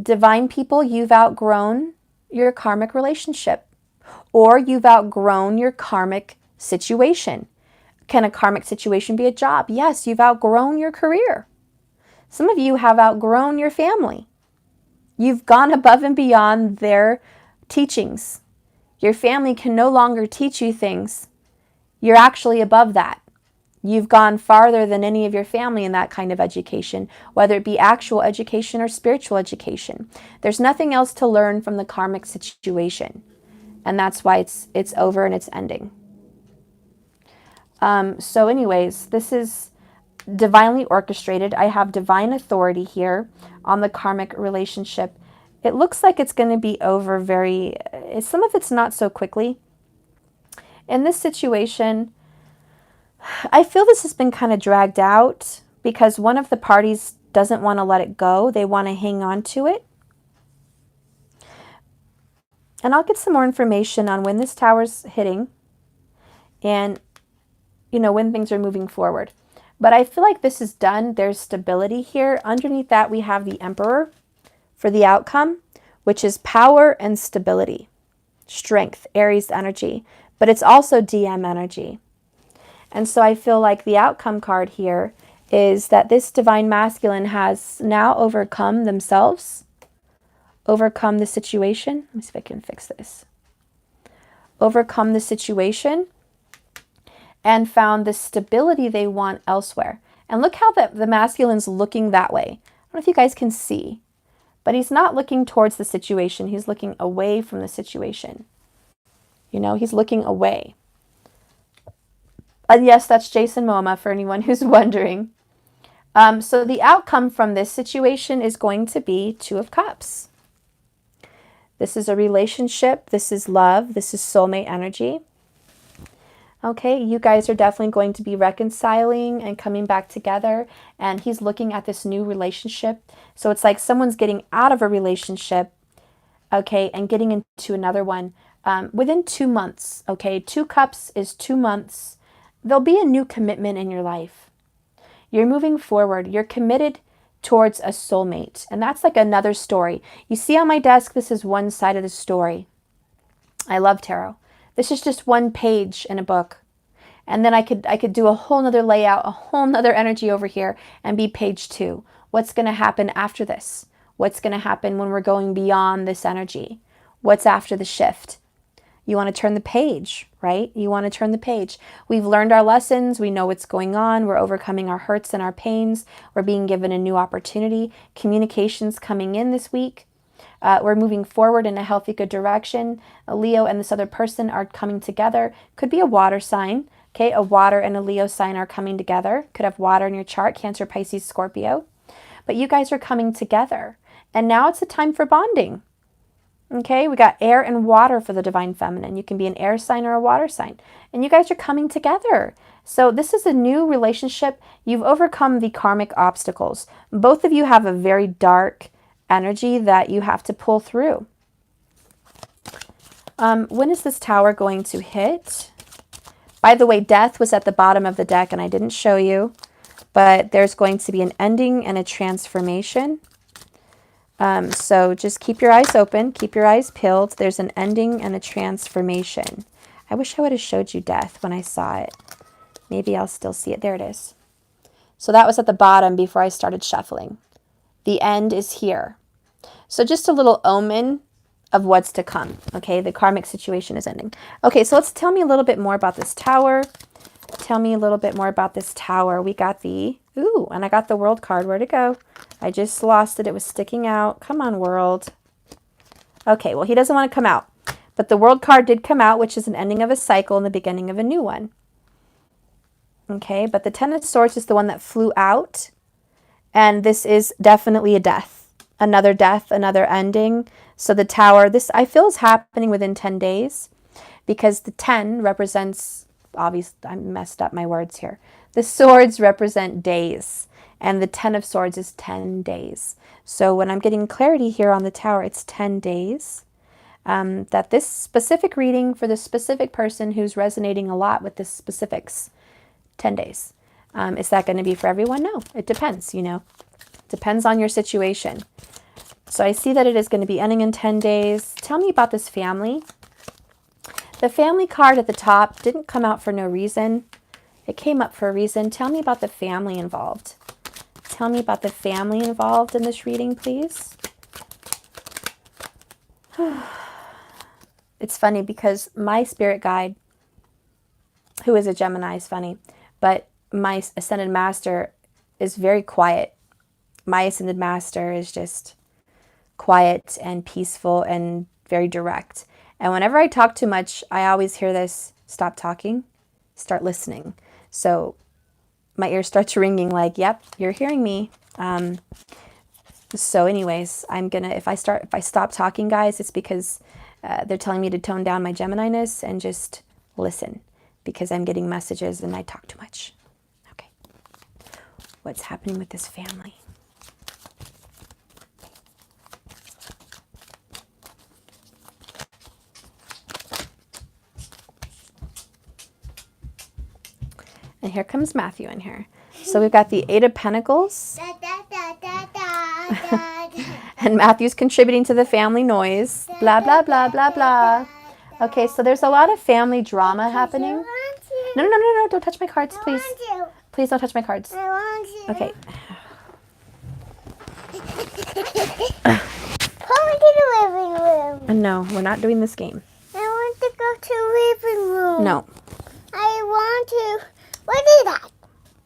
divine people, you've outgrown your karmic relationship, or you've outgrown your karmic situation. Can a karmic situation be a job? Yes, you've outgrown your career. Some of you have outgrown your family. You've gone above and beyond their teachings. Your family can no longer teach you things. You're actually above that. You've gone farther than any of your family in that kind of education, whether it be actual education or spiritual education. There's nothing else to learn from the karmic situation. And that's why it's over and it's ending. So anyways, this is divinely orchestrated. I have divine authority here on the karmic relationship. It looks like it's going to be over some of it's not so quickly. In this situation, I feel this has been kind of dragged out because one of the parties doesn't want to let it go. They want to hang on to it. And I'll get some more information on when this tower's hitting and, you know, when things are moving forward. But I feel like this is done. There's stability here. Underneath that, we have the Emperor for the outcome, which is power and stability, strength, Aries energy. But it's also DM energy. And so I feel like the outcome card here is that this divine masculine has now overcome themselves, overcome the situation. Let me see if I can fix this. Overcome the situation and found the stability they want elsewhere. And look how the masculine's looking that way. I don't know if you guys can see, but he's not looking towards the situation. He's looking away from the situation. You know, he's looking away. And yes, that's Jason Momoa for anyone who's wondering. So the outcome from this situation is going to be Two of Cups. This is a relationship. This is love. This is soulmate energy. Okay, you guys are definitely going to be reconciling and coming back together. And he's looking at this new relationship. So it's like someone's getting out of a relationship, okay, and getting into another one within 2 months. Okay, 2 cups is 2 months. There'll be a new commitment in your life. You're moving forward. You're committed towards a soulmate. And that's like another story. You see on my desk, this is one side of the story. I love tarot. This is just one page in a book. And then I could do a whole nother layout, a whole nother energy over here and be page 2. What's going to happen after this? What's going to happen when we're going beyond this energy? What's after the shift? You want to turn the page, right? You want to turn the page. We've learned our lessons. We know what's going on. We're overcoming our hurts and our pains. We're being given a new opportunity. Communications coming in this week. We're moving forward in a healthy, good direction. Leo and this other person are coming together. Could be a water sign. Okay, a water and a Leo sign are coming together. Could have water in your chart, Cancer, Pisces, Scorpio. But you guys are coming together. And now it's a time for bonding. Okay, we got air and water for the divine feminine. You can be an air sign or a water sign. And you guys are coming together. So this is a new relationship. You've overcome the karmic obstacles. Both of you have a very dark energy that you have to pull through. When is this tower going to hit? By the way, death was at the bottom of the deck and I didn't show you. But there's going to be an ending and a transformation. So just keep your eyes open, keep your eyes peeled. There's an ending and a transformation. I wish I would have showed you death when I saw it. Maybe I'll still see it. There it is. So that was at the bottom before I started shuffling. The end is here. So just a little omen of what's to come. Okay, the karmic situation is ending. Okay, so let's tell me a little bit more about this tower. Tell me a little bit more about this tower. We got the, ooh, and I got the world card. Where'd it go? I just lost it. It was sticking out. Come on, world. Okay, well, he doesn't want to come out. But the world card did come out, which is an ending of a cycle and the beginning of a new one. Okay, but the Ten of Swords is the one that flew out. And this is definitely a death. Death, another ending. So the tower, this I feel is happening within 10 days. Because the 10 represents, obviously, I messed up my words here. The swords represent days. And the 10 of Swords is 10 days. So when I'm getting clarity here on the tower, it's 10 days. That this specific reading for this specific person who's resonating a lot with the specifics, 10 days. Is that going to be for everyone? No, it depends, you know. Depends on your situation. So I see that it is going to be ending in 10 days. Tell me about this family. The family card at the top didn't come out for no reason. It came up for a reason. Tell me about the family involved. Tell me about the family involved in this reading, please. It's funny because my spirit guide, who is a Gemini, is funny, but my Ascended Master is very quiet. My Ascended Master is just quiet and peaceful and very direct. And whenever I talk too much, I always hear this, stop talking, start listening. So my ears start ringing like, yep, you're hearing me. So anyways, I'm gonna, if I stop talking, guys, it's because they're telling me to tone down my Gemini-ness and just listen because I'm getting messages and I talk too much. Okay. What's happening with this family? And here comes Matthew in here. So we've got the Eight of Pentacles. And Matthew's contributing to the family noise. Blah, blah, blah, blah, blah. Okay, so there's a lot of family drama happening. No. Don't touch my cards, please. Please don't touch my cards. Okay. Come to the living room. And no, we're not doing this game. I want to go to the living room. No. I want to. What is that?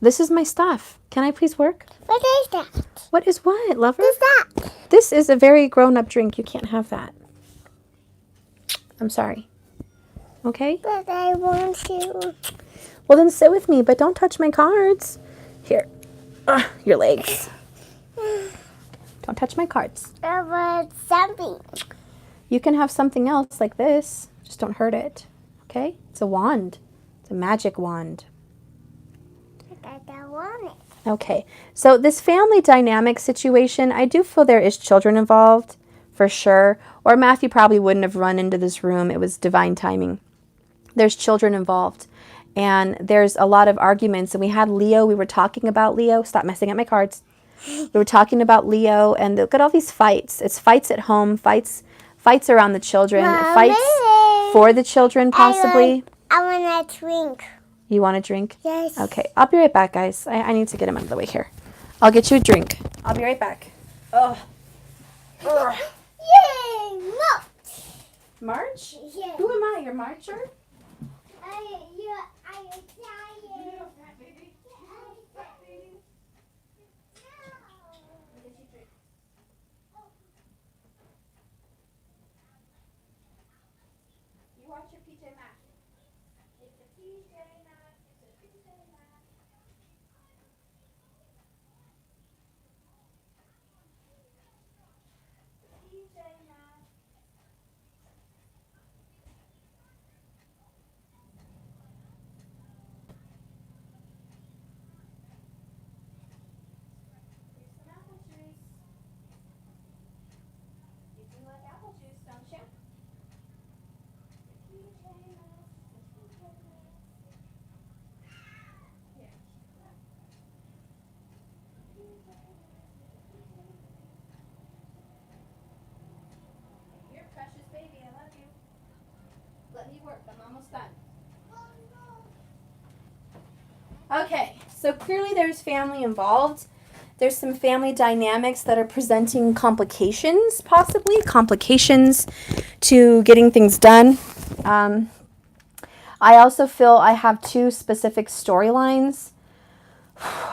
This is my stuff. Can I please work? What is that? What is what, lover? What is that? This is a very grown-up drink. You can't have that. I'm sorry. Okay? But I want to. Well, then sit with me, but don't touch my cards. Here. Your legs. Don't touch my cards. I want something. You can have something else like this. Just don't hurt it. Okay? It's a wand. It's a magic wand. I don't want it. Okay. So this family dynamic situation, I do feel there is children involved for sure. Or Matthew probably wouldn't have run into this room. It was divine timing. There's children involved. And there's a lot of arguments. And we had Leo. We were talking about Leo. Stop messing up my cards. We were talking about Leo. And look at all these fights. It's fights at home. Fights around the children. Mommy. Fights for the children, possibly. I want a drink. You want a drink? Yes. Okay. I'll be right back, guys. I need to get him out of the way here. I'll get you a drink. I'll be right back. Oh. Ugh. Yay! March. March? Yeah. Who am I? Your marcher? I tired. You watch your PJ Masks. It's a PJ Masks. It's a PJ Masks. PJ Masks. Here's some apple juice. You do like apple juice, don't you? PJ Masks. PJ Masks. Here. You're a precious baby. I love you. Let me work. I'm almost done. Okay, so clearly there's family involved. There's some family dynamics that are presenting complications, possibly complications to getting things done. I also feel I have two specific storylines.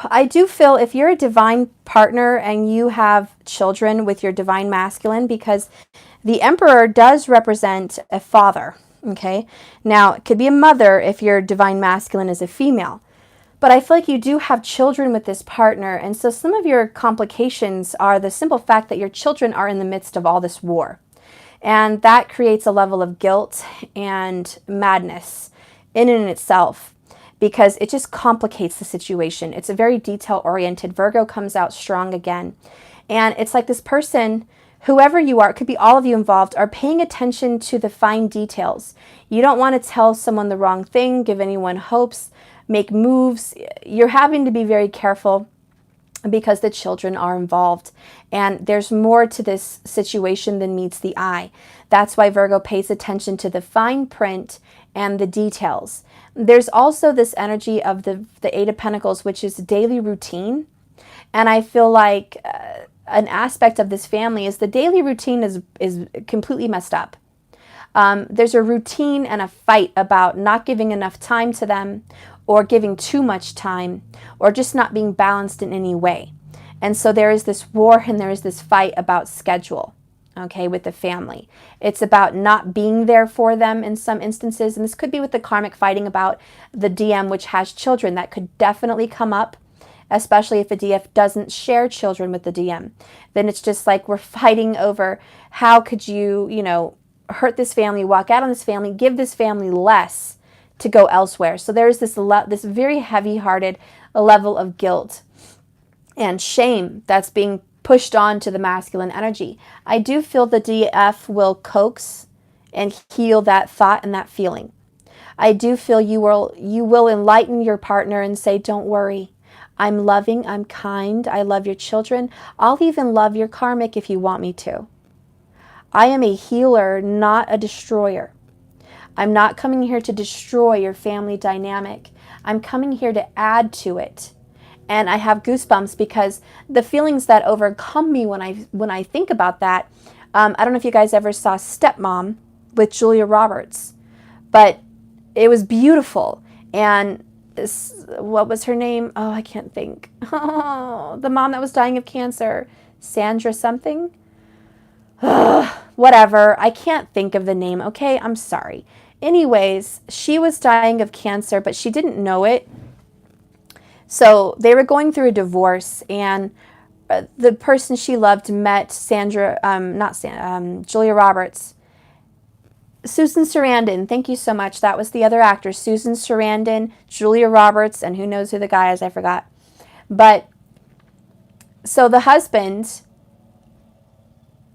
I do feel if you're a divine partner and you have children with your divine masculine, because the Emperor does represent a father, okay? Now, it could be a mother if your divine masculine is a female. But I feel like you do have children with this partner, and so some of your complications are the simple fact that your children are in the midst of all this war. And that creates a level of guilt and madness in and in itself, because it just complicates the situation. It's a very detail-oriented. Virgo comes out strong again. And it's like this person, whoever you are, it could be all of you involved, are paying attention to the fine details. You don't want to tell someone the wrong thing, give anyone hopes, make moves. You're having to be very careful because the children are involved. And there's more to this situation than meets the eye. That's why Virgo pays attention to the fine print and the details. There's also this energy of the Eight of Pentacles, which is daily routine. And I feel like an aspect of this family is the daily routine is completely messed up. There's a routine and a fight about not giving enough time to them, or giving too much time, or just not being balanced in any way. And so there is this war and there is this fight about schedule, okay, with the family. It's about not being there for them in some instances, and this could be with the karmic fighting about the DM, which has children. That could definitely come up, especially if a DF doesn't share children with the DM. Then it's just like we're fighting over how could you, hurt this family, walk out on this family, give this family less to go elsewhere. So there's this very heavy-hearted level of guilt and shame that's being pushed on to the masculine energy. I do feel the DF will coax and heal that thought and that feeling. I do feel you will enlighten your partner and say, don't worry. I'm loving, I'm kind, I love your children. I'll even love your karmic if you want me to. I am a healer, not a destroyer. I'm not coming here to destroy your family dynamic. I'm coming here to add to it. And I have goosebumps because the feelings that overcome me when I think about that I don't know if you guys ever saw Stepmom with Julia Roberts, but it was beautiful. And what was her name? Oh, I can't think. Oh, the mom that was dying of cancer, Sandra something. Whatever. I can't think of the name. Okay, I'm sorry. Anyways, she was dying of cancer, but she didn't know it. So they were going through a divorce, and the person she loved met Sandra, Julia Roberts. Susan Sarandon, thank you so much. That was the other actor. Susan Sarandon, Julia Roberts, and who knows who the guy is, I forgot. But so the husband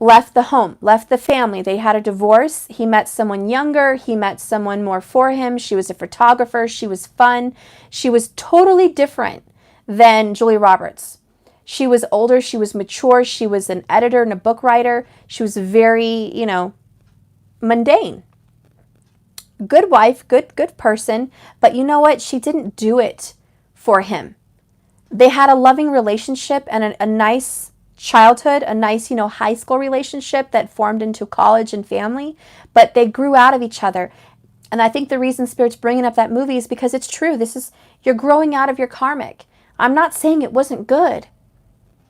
left the home, left the family. They had a divorce. He met someone younger. He met someone more for him. She was a photographer. She was fun. She was totally different than Julia Roberts. She was older. She was mature. She was an editor and a book writer. She was very, mundane. Good wife, good person. But you know what? She didn't do it for him. They had a loving relationship and a nice childhood, a nice, high school relationship that formed into college and family, but they grew out of each other. And I think the reason Spirit's bringing up that movie is because it's true. You're growing out of your karmic. I'm not saying it wasn't good.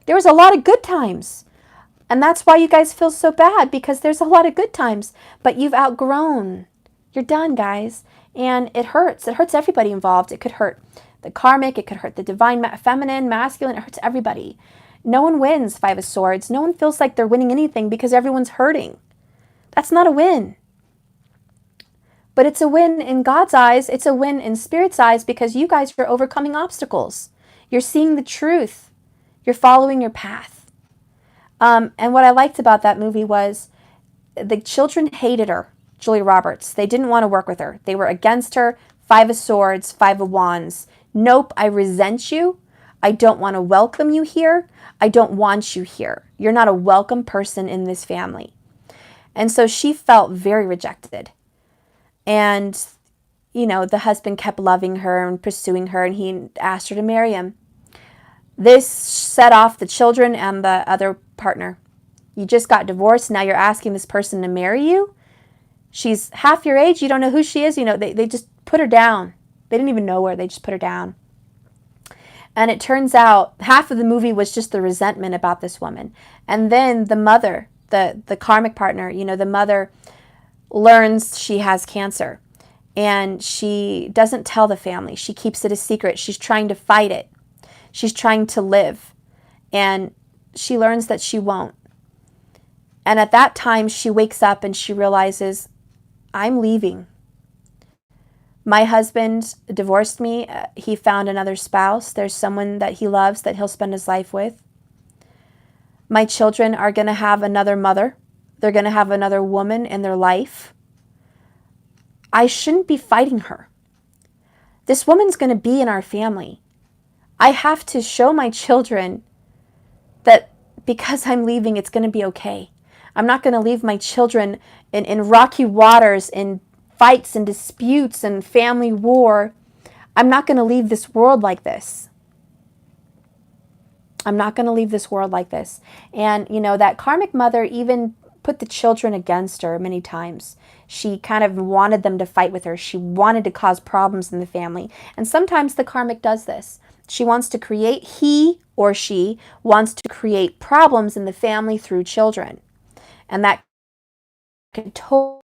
There was a lot of good times. And that's why you guys feel so bad, because there's a lot of good times, but you've outgrown. You're done, guys. And it hurts. It hurts everybody involved. It could hurt the karmic. It could hurt the divine, feminine, masculine. It hurts everybody. No one wins Five of Swords. No one feels like they're winning anything because everyone's hurting. That's not a win. But it's a win in God's eyes. It's a win in Spirit's eyes because you guys are overcoming obstacles. You're seeing the truth. You're following your path. And what I liked about that movie was the children hated her, Julia Roberts. They didn't want to work with her. They were against her. Five of Swords, Five of Wands. Nope, I resent you. I don't want to welcome you here. I don't want you here. You're not a welcome person in this family. And so she felt very rejected. And, the husband kept loving her and pursuing her, and he asked her to marry him. This set off the children and the other partner. You just got divorced. Now you're asking this person to marry you? She's half your age. You don't know who she is. They just put her down. They didn't even know her. They just put her down. And it turns out half of the movie was just the resentment about this woman. And then the mother, the karmic partner, the mother learns she has cancer. And she doesn't tell the family. She keeps it a secret. She's trying to fight it. She's trying to live. And she learns that she won't. And at that time, she wakes up and she realizes, I'm leaving. My husband divorced me. He found another spouse. There's someone that he loves that he'll spend his life with. My children are going to have another mother. They're going to have another woman in their life. I shouldn't be fighting her. This woman's going to be in our family. I have to show my children that because I'm leaving, it's going to be okay. I'm not going to leave my children in rocky waters, in fights and disputes and family war. I'm not going to leave this world like this. I'm not going to leave this world like this. And, that karmic mother even put the children against her many times. She kind of wanted them to fight with her. She wanted to cause problems in the family. And sometimes the karmic does this. He or she wants to create problems in the family through children. And that could totally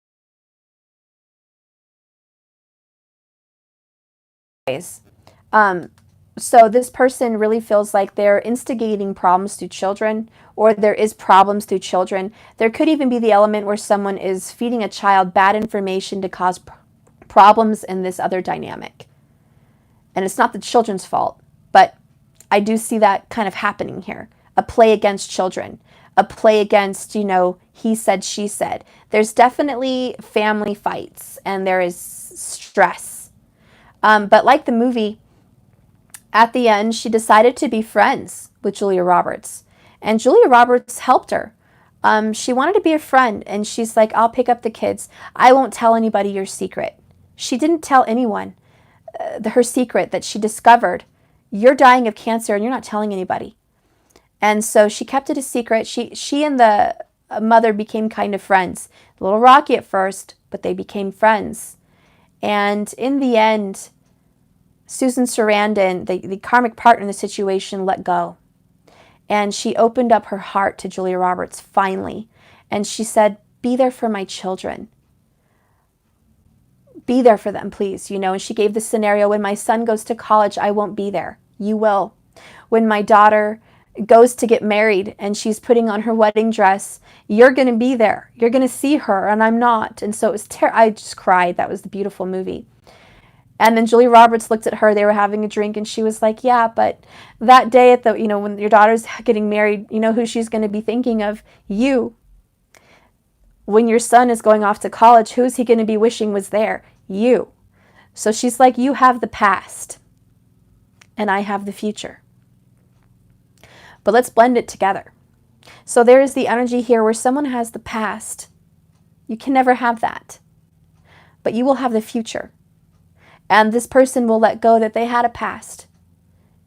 so this person really feels like they're instigating problems through children, or there is problems through children. There could even be the element where someone is feeding a child bad information to cause problems in this other dynamic. And it's not the children's fault, but I do see that kind of happening here. A play against children, a play against, he said, she said. There's definitely family fights and there is stress. But like the movie, at the end, she decided to be friends with Julia Roberts. And Julia Roberts helped her. She wanted to be a friend, and she's like, I'll pick up the kids. I won't tell anybody your secret. She didn't tell anyone her secret that she discovered. You're dying of cancer, and you're not telling anybody. And so she kept it a secret. She and the mother became kind of friends. A little rocky at first, but they became friends. And in the end, Susan Sarandon, the karmic partner in the situation, let go. And she opened up her heart to Julia Roberts finally. And she said, be there for my children. Be there for them, please. And she gave the scenario, when my son goes to college, I won't be there. You will. When my daughter goes to get married and she's putting on her wedding dress, you're going to be there. You're going to see her, and I'm not. And so it was I just cried. That was the beautiful movie. And then Julia Roberts looked at her. They were having a drink, and she was like, yeah, but that day at the, when your daughter's getting married, who she's going to be thinking of? You. When your son is going off to college, who's he going to be wishing was there? You. So she's like, you have the past, and I have the future. But let's blend it together. So there is the energy here where someone has the past. You can never have that. But you will have the future. And this person will let go that they had a past.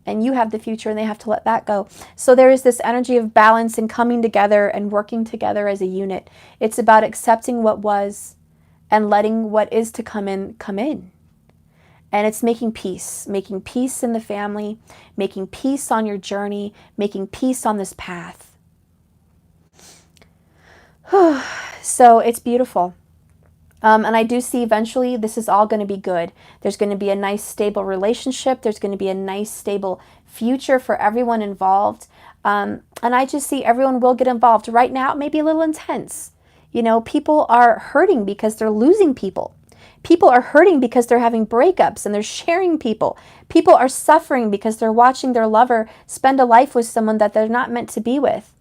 And you have the future, and they have to let that go. So there is this energy of balance and coming together and working together as a unit. It's about accepting what was and letting what is to come in, come in. And it's making peace in the family, making peace on your journey, making peace on this path. So it's beautiful. And I do see eventually this is all going to be good. There's going to be a nice, stable relationship. There's going to be a nice, stable future for everyone involved. And I just see everyone will get involved. Right now, it may be a little intense. People are hurting because they're losing people. People are hurting because they're having breakups and they're sharing people. People are suffering because they're watching their lover spend a life with someone that they're not meant to be with.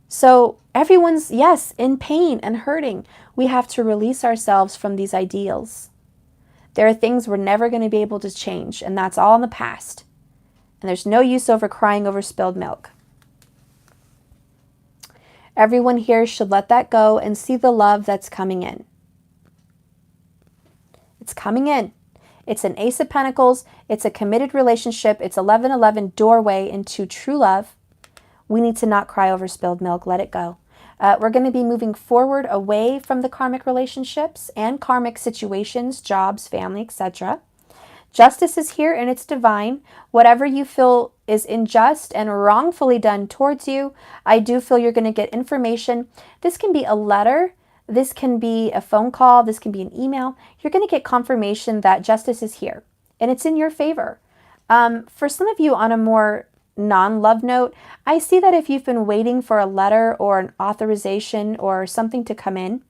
So everyone's, yes, in pain and hurting. We have to release ourselves from these ideals. There are things we're never going to be able to change, and that's all in the past. And there's no use over crying over spilled milk. Everyone here should let that go and see the love that's coming in. It's coming in. It's an Ace of Pentacles. It's a committed relationship. It's 1111 doorway into true love. We need to not cry over spilled milk. Let it go. We're going to be moving forward away from the karmic relationships and karmic situations, jobs, family, etc. Justice is here and it's divine. Whatever you feel is unjust and wrongfully done towards you, I do feel you're going to get information. This can be a letter. This can be a phone call. This can be an email. You're going to get confirmation that justice is here and it's in your favor. For some of you on a more non-love note, I see that if you've been waiting for a letter or an authorization or something to come in,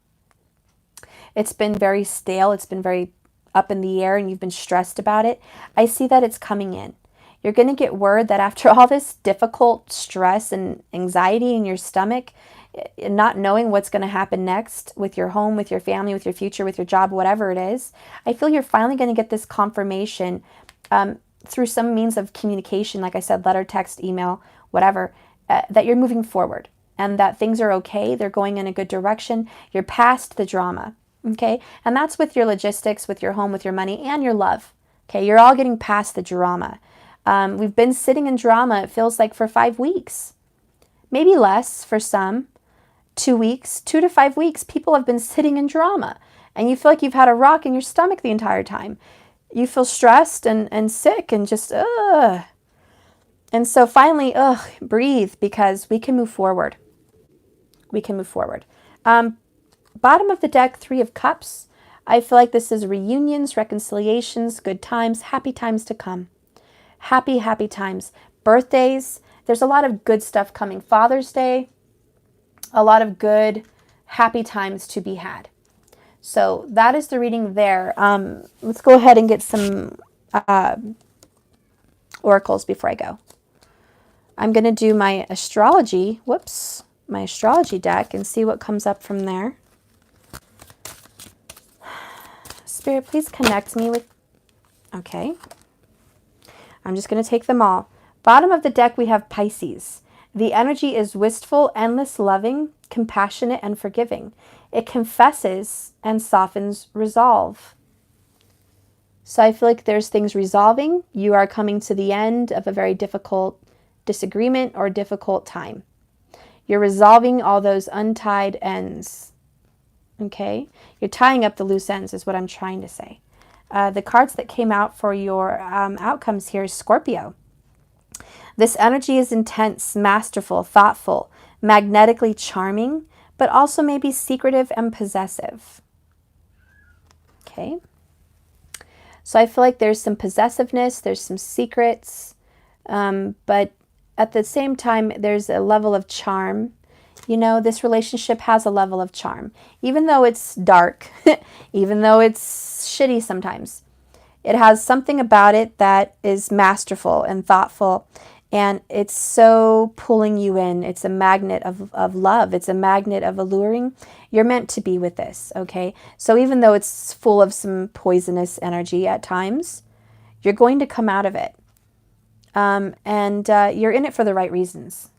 it's been very stale, it's been very up in the air, and you've been stressed about it, I see that it's coming in. You're going to get word that after all this difficult stress and anxiety in your stomach, not knowing what's going to happen next with your home, with your family, with your future, with your job, whatever it is, I feel you're finally going to get this confirmation through some means of communication, like I said, letter, text, email, whatever, that you're moving forward and that things are okay. They're going in a good direction. You're past the drama, okay? And that's with your logistics, with your home, with your money, and your love, okay? You're all getting past the drama. We've been sitting in drama, it feels like, for 5 weeks. Maybe less for some. 2 weeks, 2 to 5 weeks, people have been sitting in drama. And you feel like you've had a rock in your stomach the entire time. You feel stressed and sick and just, ugh. And so finally, breathe, because we can move forward. We can move forward. Bottom of the deck, 3 of Cups. I feel like this is reunions, reconciliations, good times, happy times to come. Happy, happy times. Birthdays. There's a lot of good stuff coming. Father's Day. A lot of good, happy times to be had. So that is the reading there. Let's go ahead and get some oracles before I go. I'm going to do my astrology, my astrology deck and see what comes up from there. Spirit, please connect me with, okay. I'm just going to take them all. Bottom of the deck, we have Pisces. The energy is wistful, endless, loving, compassionate, and forgiving. It confesses and softens resolve. So I feel like there's things resolving. You are coming to the end of a very difficult disagreement or difficult time. You're resolving all those untied ends. Okay? You're tying up the loose ends is what I'm trying to say. The cards that came out for your outcomes here is Scorpio. This energy is intense, masterful, thoughtful, magnetically charming, but also maybe secretive and possessive. Okay? So I feel like there's some possessiveness, there's some secrets, but at the same time, there's a level of charm. You know, this relationship has a level of charm. Even though it's dark, even though it's shitty sometimes, it has something about it that is masterful and thoughtful. And it's so pulling you in. It's a magnet of love. It's a magnet of alluring. You're meant to be with this, okay? So even though it's full of some poisonous energy at times, you're going to come out of it. And you're in it for the right reasons.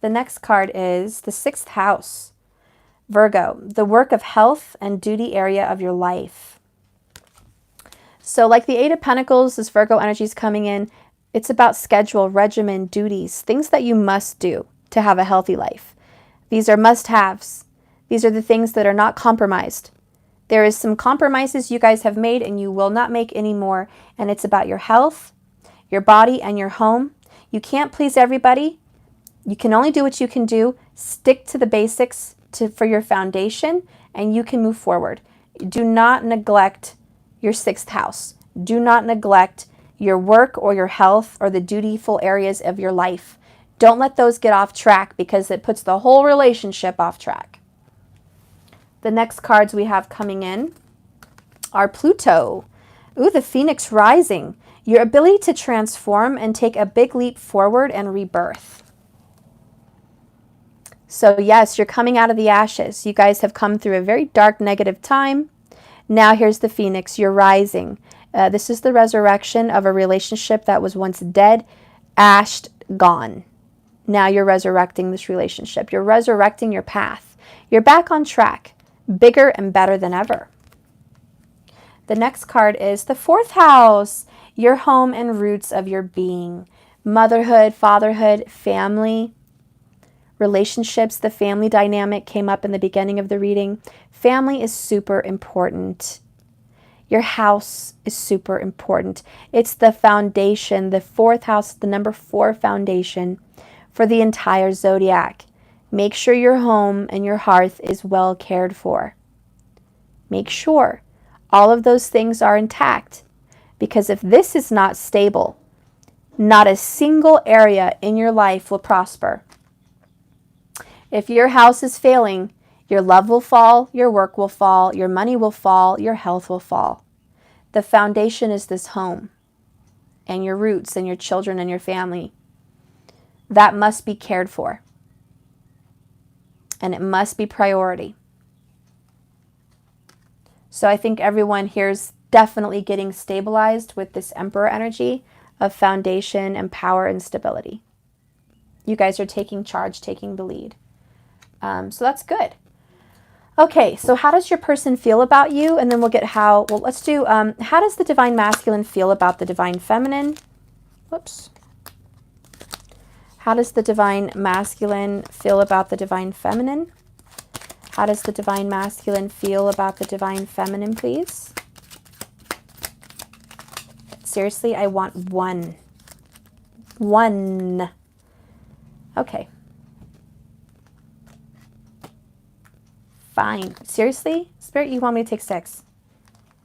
The next card is the 6th house. Virgo, the work of health and duty area of your life. So like the 8 of Pentacles, this Virgo energy is coming in. It's about schedule, regimen, duties, things that you must do to have a healthy life. These are must-haves. These are the things that are not compromised. There is some compromises you guys have made and you will not make anymore. And it's about your health, your body, and your home. You can't please everybody. You can only do what you can do. Stick to the basics for your foundation and you can move forward. Do not neglect your 6th house. Do not neglect your work or your health or the dutiful areas of your life. Don't let those get off track because it puts the whole relationship off track. The next cards we have coming in are Pluto. Ooh, the Phoenix rising. Your ability to transform and take a big leap forward and rebirth. So yes, you're coming out of the ashes. You guys have come through a very dark, negative time. Now here's the Phoenix. You're rising. This is the resurrection of a relationship that was once dead, ashed, gone. Now you're resurrecting this relationship. You're resurrecting your path. You're back on track, bigger and better than ever. The next card is the 4th house, your home and roots of your being. Motherhood, fatherhood, family, relationships. The family dynamic came up in the beginning of the reading. Family is super important. Your house is super important. It's the foundation, the 4th house, the number 4 foundation for the entire zodiac. Make sure your home and your hearth is well cared for. Make sure all of those things are intact, because if this is not stable, not a single area in your life will prosper. If your house is failing, your love will fall, your work will fall, your money will fall, your health will fall. The foundation is this home and your roots and your children and your family. That must be cared for. And it must be priority. So I think everyone here is definitely getting stabilized with this Emperor energy of foundation and power and stability. You guys are taking charge, taking the lead. So that's good. Okay, so how does your person feel about you? And then we'll get how, well, let's do, how does the Divine Masculine feel about the Divine Feminine? Whoops. How does the Divine Masculine feel about the Divine Feminine? How does the Divine Masculine feel about the Divine Feminine, please? Seriously, I want one. One. Okay. Fine. Seriously? Spirit, you want me to take 6?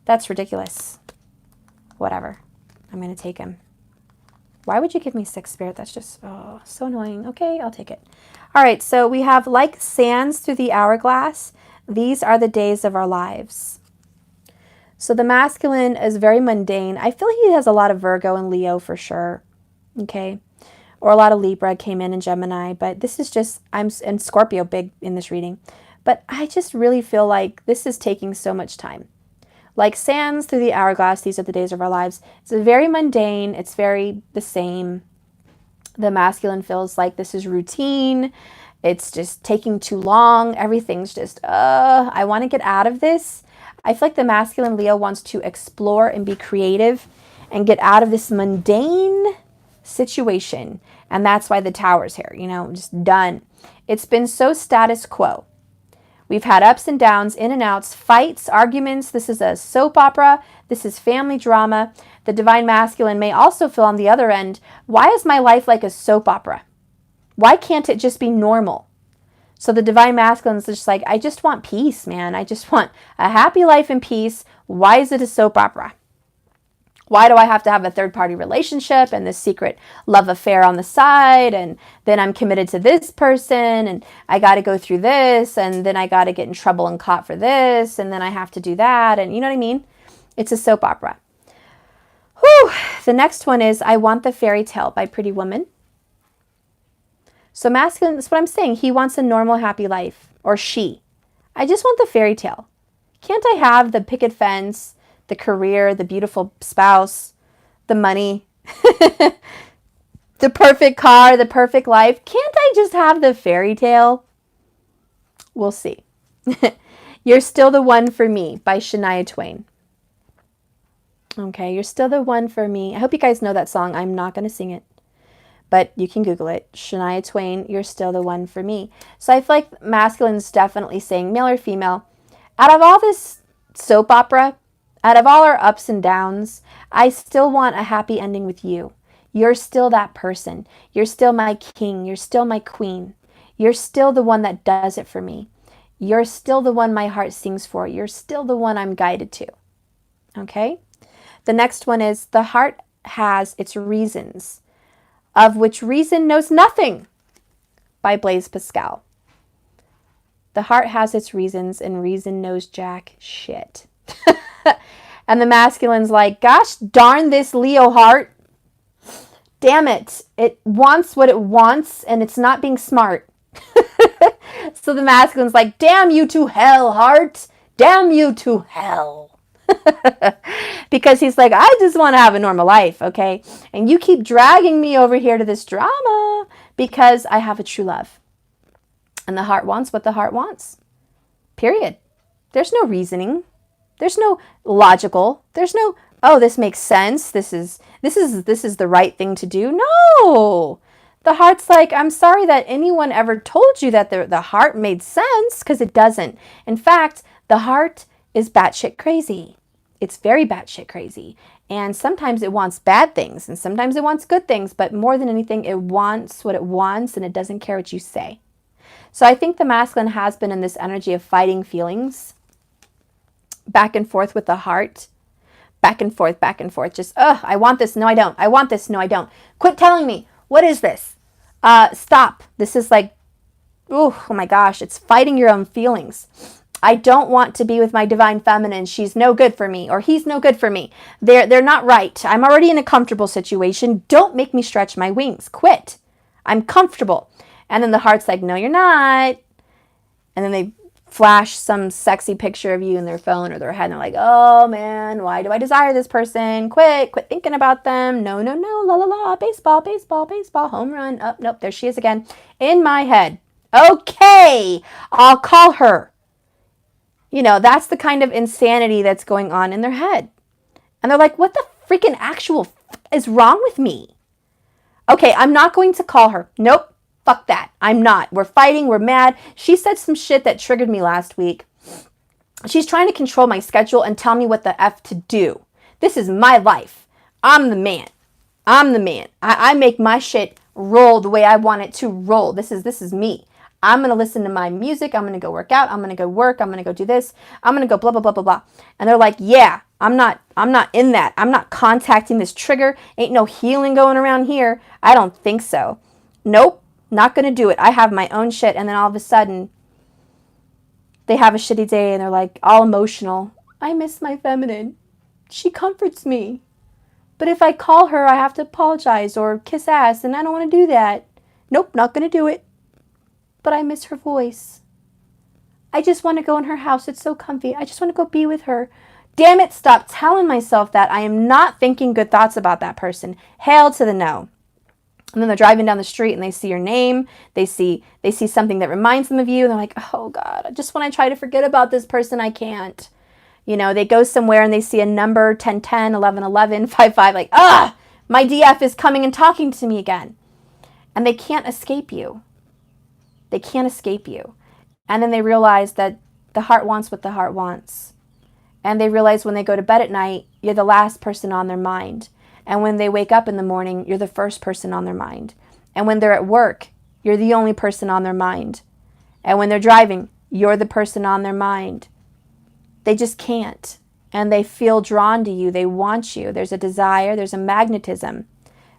That's ridiculous. Whatever. I'm going to take him. Why would you give me 6, Spirit? That's just, oh, so annoying. Okay, I'll take it. All right, so we have like sands through the hourglass. These are the days of our lives. So the masculine is very mundane. I feel he has a lot of Virgo and Leo for sure. Okay. Or a lot of Libra came in Gemini. But this is just, and Scorpio big in this reading. But I just really feel like this is taking so much time. Like sands through the hourglass, these are the days of our lives. It's very mundane. It's very the same. The masculine feels like this is routine. It's just taking too long. Everything's just, I want to get out of this. I feel like the masculine Leo wants to explore and be creative and get out of this mundane situation. And that's why the Tower's here, you know, just done. It's been so status quo. We've had ups and downs, in and outs, fights, arguments. This is a soap opera. This is family drama. The Divine Masculine may also feel on the other end, why is my life like a soap opera? Why can't it just be normal? So the Divine Masculine is just like, I just want peace, man. I just want a happy life and peace. Why is it a soap opera? Why do I have to have a third-party relationship and this secret love affair on the side? And then I'm committed to this person and I got to go through this and then I got to get in trouble and caught for this and then I have to do that. And you know what I mean? It's a soap opera. Whew. The next one is I Want the Fairy Tale by Pretty Woman. So masculine, that's what I'm saying. He wants a normal, happy life. Or she. I just want the fairy tale. Can't I have the picket fence, the career, the beautiful spouse, the money, the perfect car, the perfect life? Can't I just have the fairy tale? We'll see. You're Still the One for Me by Shania Twain. Okay, You're Still the One for Me. I hope you guys know that song. I'm not going to sing it, but you can Google it. Shania Twain, You're Still the One for Me. So I feel like masculine's definitely saying, male or female, out of all this soap opera, out of all our ups and downs, I still want a happy ending with you. You're still that person. You're still my king. You're still my queen. You're still the one that does it for me. You're still the one my heart sings for. You're still the one I'm guided to. Okay? The next one is The Heart Has Its Reasons, of which reason knows nothing, by Blaise Pascal. The heart has its reasons and reason knows jack shit. And the masculine's like, gosh darn this Leo heart. Damn it. It wants what it wants and it's not being smart. So the masculine's like, damn you to hell, heart. Damn you to hell. Because he's like, I just want to have a normal life, okay? And you keep dragging me over here to this drama because I have a true love. And the heart wants what the heart wants. Period. There's no reasoning. There's no logical. There's no, oh, this makes sense. This is the right thing to do. No. The heart's like, I'm sorry that anyone ever told you that the heart made sense, because it doesn't. In fact, the heart is batshit crazy. It's very batshit crazy. And sometimes it wants bad things and sometimes it wants good things, but more than anything, it wants what it wants and it doesn't care what you say. So I think the masculine has been in this energy of fighting feelings, back and forth with the heart, back and forth, just, I want this, no I don't. I want this, no I don't. Quit telling me, what is this? Stop. This is like, oh my gosh, it's fighting your own feelings. I don't want to be with my divine feminine. She's no good for me, or he's no good for me. They're not right. I'm already in a comfortable situation. Don't make me stretch my wings. Quit. I'm comfortable. And then the heart's like, no, you're not. And then they flash some sexy picture of you in their phone or their head. And they're like, oh man, why do I desire this person? Quit thinking about them. No, la la la, baseball, home run. Oh, nope, there she is again. In my head. Okay, I'll call her. You know, that's the kind of insanity that's going on in their head. And they're like, what the freaking actual is wrong with me? Okay, I'm not going to call her. Nope, fuck that. I'm not. We're fighting. We're mad. She said some shit that triggered me last week. She's trying to control my schedule and tell me what the F to do. This is my life. I'm the man. I make my shit roll the way I want it to roll. This is me. I'm going to listen to my music. I'm going to go work out. I'm going to go work. I'm going to go do this. I'm going to go blah, blah, blah, blah, blah. And they're like, yeah, I'm not in that. I'm not contacting this trigger. Ain't no healing going around here. I don't think so. Nope, not going to do it. I have my own shit. And then all of a sudden, they have a shitty day and they're like all emotional. I miss my feminine. She comforts me. But if I call her, I have to apologize or kiss ass. And I don't want to do that. Nope, not going to do it. But I miss her voice. I just want to go in her house. It's so comfy. I just want to go be with her. Damn it, stop telling myself that. I am not thinking good thoughts about that person. Hail to the no. And then they're driving down the street and they see your name. They see something that reminds them of you. And they're like, oh God, I just want to try to forget about this person. I can't. You know, they go somewhere and they see a number 1010, 1111, 55. Like, My DF is coming and talking to me again. And they can't escape you. They can't escape you. And then they realize that the heart wants what the heart wants. And they realize when they go to bed at night, you're the last person on their mind. And when they wake up in the morning, you're the first person on their mind. And when they're at work, you're the only person on their mind. And when they're driving, you're the person on their mind. They just can't. And they feel drawn to you. They want you. There's a desire. There's a magnetism.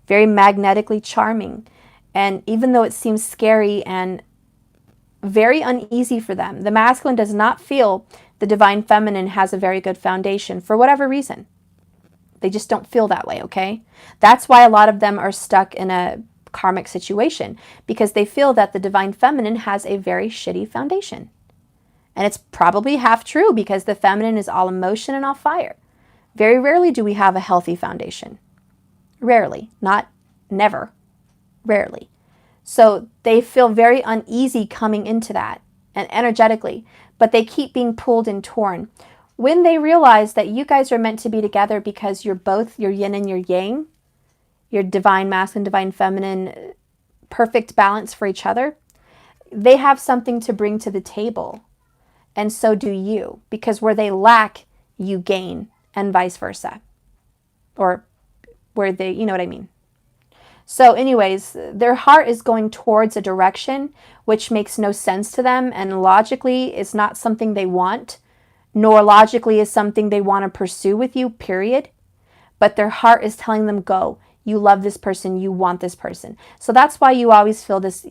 Very magnetically charming. And even though it seems scary and very uneasy for them, the masculine does not feel the divine feminine has a very good foundation for whatever reason. They just don't feel that way, okay? That's why a lot of them are stuck in a karmic situation, because they feel that the divine feminine has a very shitty foundation. And it's probably half true, because the feminine is all emotion and all fire. Very rarely do we have a healthy foundation. Rarely. Not never. Rarely. So they feel very uneasy coming into that, and energetically, but they keep being pulled and torn. When they realize that you guys are meant to be together because you're both your yin and your yang, your divine masculine, divine feminine, perfect balance for each other, they have something to bring to the table. And so do you, because where they lack, you gain, and vice versa. Or where they, you know what I mean. So anyways, their heart is going towards a direction which makes no sense to them, and logically is not something they want, nor logically is something they want to pursue with you, period. But their heart is telling them, go. You love this person. You want this person. So that's why you always feel this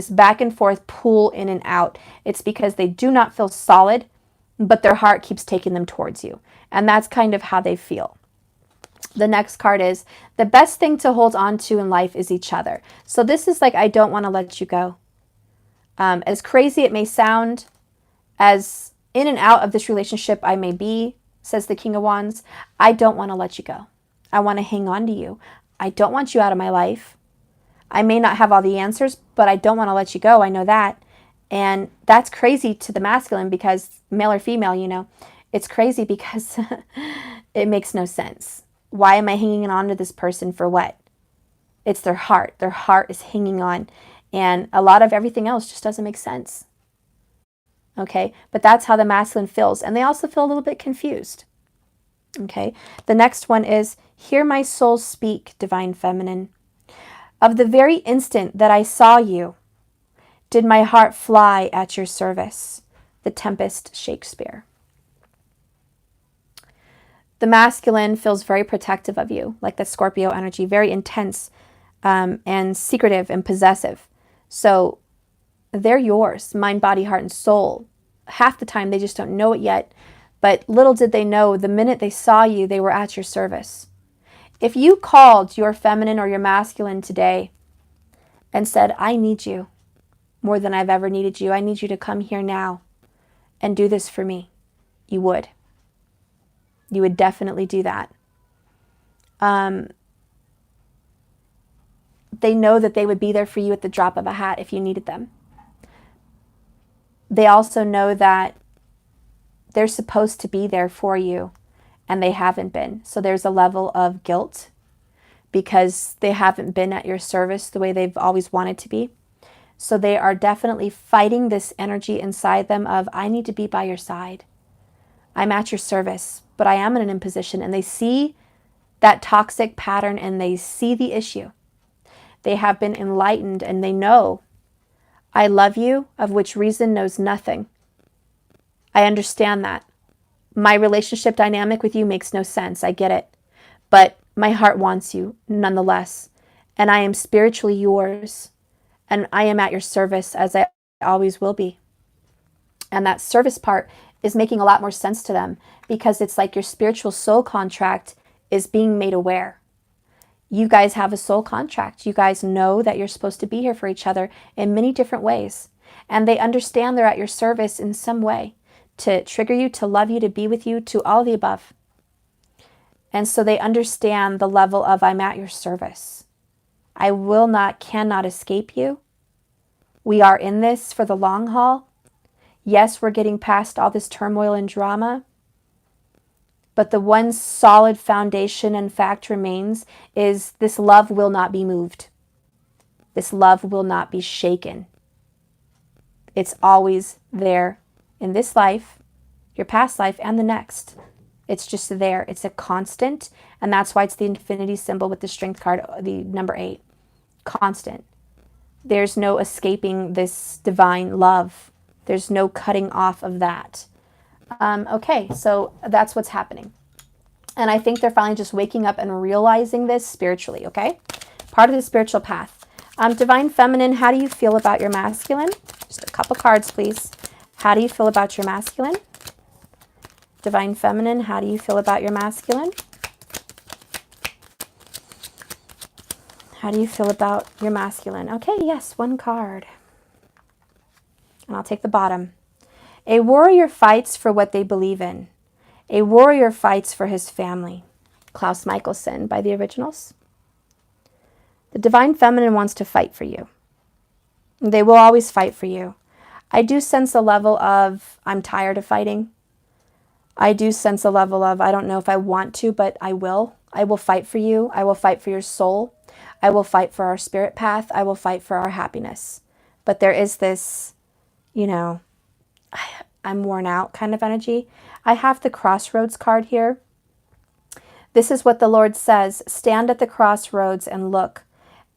back and forth pull in and out. It's because they do not feel solid, but their heart keeps taking them towards you. And that's kind of how they feel. The next card is, the best thing to hold on to in life is each other. So this is like, I don't want to let you go. As crazy it may sound, as in and out of this relationship I may be, says the King of Wands, I don't want to let you go. I want to hang on to you. I don't want you out of my life. I may not have all the answers, but I don't want to let you go. I know that. And that's crazy to the masculine, because male or female, you know, it's crazy because it makes no sense. Why am I hanging on to this person for what? It's their heart. Their heart is hanging on. And a lot of everything else just doesn't make sense. Okay? But that's how the masculine feels. And they also feel a little bit confused. Okay? The next one is, hear my soul speak, divine feminine. Of the very instant that I saw you, did my heart fly at your service. The Tempest, Shakespeare. The masculine feels very protective of you, like the Scorpio energy, very intense and secretive and possessive. So they're yours, mind, body, heart, and soul. Half the time they just don't know it yet, but little did they know, the minute they saw you, they were at your service. If you called your feminine or your masculine today and said, I need you more than I've ever needed you, I need you to come here now and do this for me, you would. You would definitely do that. They know that they would be there for you at the drop of a hat if you needed them. They also know that they're supposed to be there for you, and they haven't been. So there's a level of guilt because they haven't been at your service the way they've always wanted to be. So they are definitely fighting this energy inside them of, I need to be by your side. I'm at your service, but I am in an imposition. And they see that toxic pattern and they see the issue. They have been enlightened and they know, I love you, of which reason knows nothing. I understand that. My relationship dynamic with you makes no sense. I get it. But my heart wants you nonetheless. And I am spiritually yours. And I am at your service as I always will be. And that service part is making a lot more sense to them, because it's like your spiritual soul contract is being made aware. You guys have a soul contract. You guys know that you're supposed to be here for each other in many different ways. And they understand they're at your service in some way, to trigger you, to love you, to be with you, to all the above. And so they understand the level of, I'm at your service. I will not, cannot escape you. We are in this for the long haul. Yes, we're getting past all this turmoil and drama, But the one solid foundation and fact remains is this love will not be moved. This love will not be shaken. It's always there in this life, your past life, and the next. It's just there. It's a constant, and that's why it's the infinity symbol with the strength card, the number 8. Constant. There's no escaping this divine love. There's no cutting off of that. Okay, so that's what's happening. And I think they're finally just waking up and realizing this spiritually, okay? Part of the spiritual path. Divine Feminine, how do you feel about your masculine? Just a couple cards, please. How do you feel about your masculine? Divine Feminine, how do you feel about your masculine? How do you feel about your masculine? Okay, yes, one card. And I'll take the bottom. A warrior fights for what they believe in. A warrior fights for his family. Klaus Michelson by the Originals. The Divine Feminine wants to fight for you. They will always fight for you. I do sense a level of, I'm tired of fighting. I do sense a level of, I don't know if I want to, but I will. I will fight for you. I will fight for your soul. I will fight for our spirit path. I will fight for our happiness. But there is this, you know, I'm worn out kind of energy. I have the Crossroads card here. This is what the Lord says. Stand at the crossroads and look.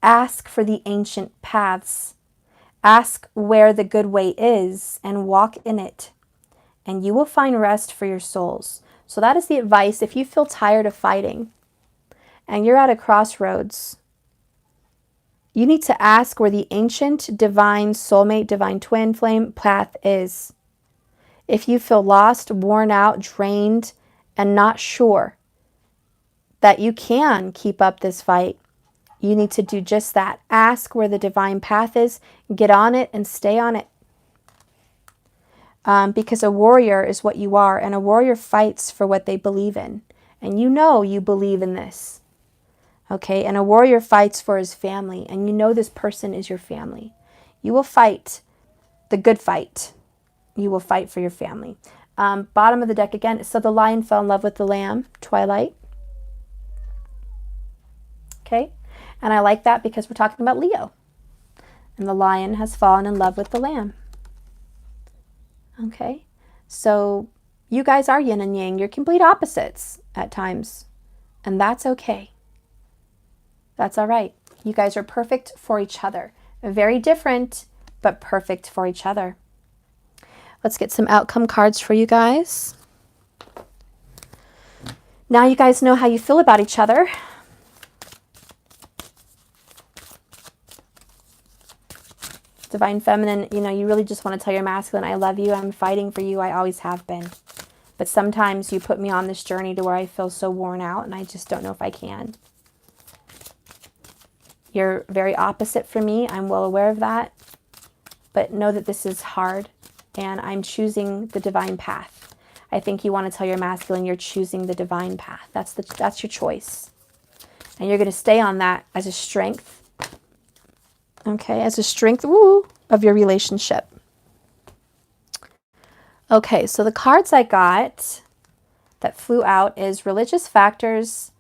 Ask for the ancient paths. Ask where the good way is and walk in it. And you will find rest for your souls. So that is the advice. If you feel tired of fighting and you're at a crossroads, you need to ask where the ancient, divine, soulmate, divine twin flame path is. If you feel lost, worn out, drained, and not sure that you can keep up this fight, you need to do just that. Ask where the divine path is, get on it, and stay on it. Because a warrior is what you are, and a warrior fights for what they believe in. And you know you believe in this. Okay, and a warrior fights for his family, and you know this person is your family. You will fight the good fight. You will fight for your family. Bottom of the deck again. So the lion fell in love with the lamb, Twilight. Okay, and I like that because we're talking about Leo. And the lion has fallen in love with the lamb. Okay, so you guys are yin and yang. You're complete opposites at times, and that's okay. That's all right. You guys are perfect for each other. Very different, but perfect for each other. Let's get some outcome cards for you guys. Now you guys know how you feel about each other. Divine Feminine, you know, you really just want to tell your masculine, I love you, I'm fighting for you, I always have been. But sometimes you put me on this journey to where I feel so worn out and I just don't know if I can. You're very opposite for me, I'm well aware of that. But know that this is hard and I'm choosing the divine path. I think you want to tell your masculine you're choosing the divine path. That's your choice. And you're going to stay on that as a strength. Okay, as a strength of your relationship. Okay, so the cards I got that flew out is religious factors,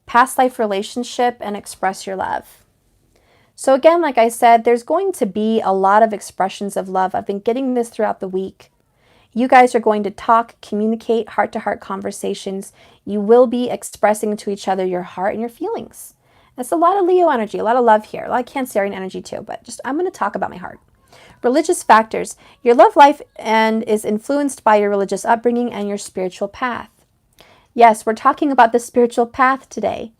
past life relationship, and express your love. So again, like I said, there's going to be a lot of expressions of love. I've been getting this throughout the week. You guys are going to talk, communicate, heart-to-heart conversations. You will be expressing to each other your heart and your feelings. That's a lot of Leo energy, a lot of love here, a lot of Cancerian energy too, but just I'm going to talk about my heart. Religious factors. Your love life is influenced by your religious upbringing and your spiritual path. Yes, we're talking about the spiritual path today.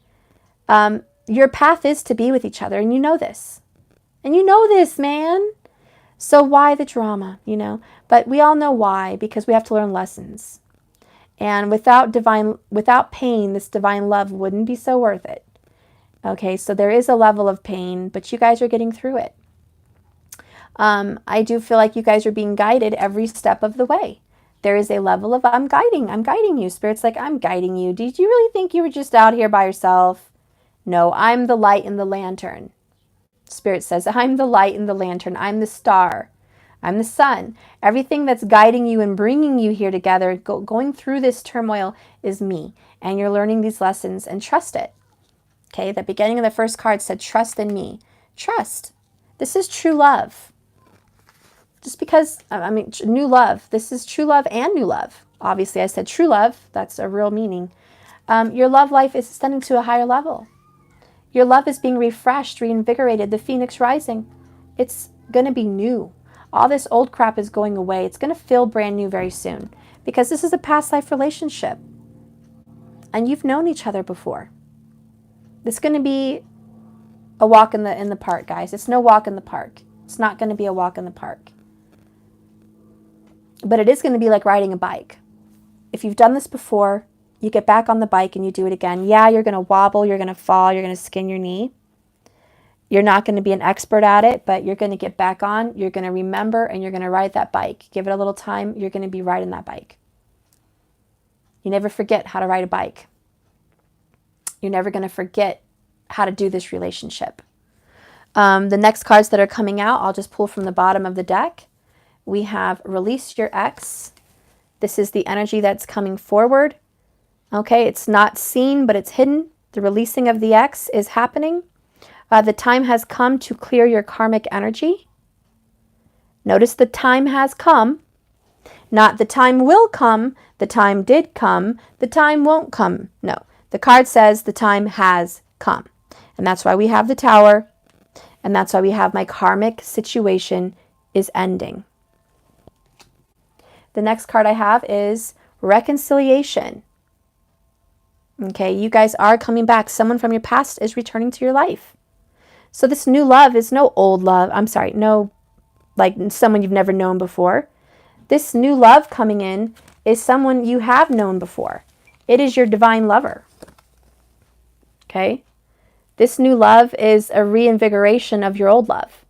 Your path is to be with each other, and you know this. And you know this, man. So why the drama, you know? But we all know why, because we have to learn lessons. And without pain, this divine love wouldn't be so worth it. Okay, so there is a level of pain, but you guys are getting through it. I do feel like you guys are being guided every step of the way. There is a level of, I'm guiding you. Spirit's like, I'm guiding you. Did you really think you were just out here by yourself? No, I'm the light in the lantern. Spirit says, I'm the light in the lantern. I'm the star. I'm the sun. Everything that's guiding you and bringing you here together, going through this turmoil is me. And you're learning these lessons and trust it. Okay, the beginning of the first card said, trust in me. Trust. This is true love. Just because, new love. This is true love and new love. Obviously, I said true love. That's a real meaning. Your love life is ascending to a higher level. Your love is being refreshed, reinvigorated, the phoenix rising. It's going to be new. All this old crap is going away. It's going to feel brand new very soon because this is a past life relationship. And you've known each other before. This is going to be a walk in the park, guys. It's no walk in the park. It's not going to be a walk in the park. But it is going to be like riding a bike. If you've done this before, you get back on the bike and you do it again. Yeah, you're going to wobble, you're going to fall, you're going to skin your knee. You're not going to be an expert at it, but you're going to get back on, you're going to remember, and you're going to ride that bike. Give it a little time, you're going to be riding that bike. You never forget how to ride a bike. You're never going to forget how to do this relationship. The next cards that are coming out, I'll just pull from the bottom of the deck. We have release your ex. This is the energy that's coming forward. Okay, it's not seen, but it's hidden. The releasing of the ex is happening. The time has come to clear your karmic energy. Notice the time has come. Not the time will come, the time did come, the time won't come. No, the card says the time has come. And that's why we have the Tower. And that's why we have my karmic situation is ending. The next card I have is reconciliation. Okay, you guys are coming back. Someone from your past is returning to your life. So this new love is no old love. I'm sorry, no, like someone you've never known before. This new love coming in is someone you have known before. It is your divine lover. Okay? This new love is a reinvigoration of your old love.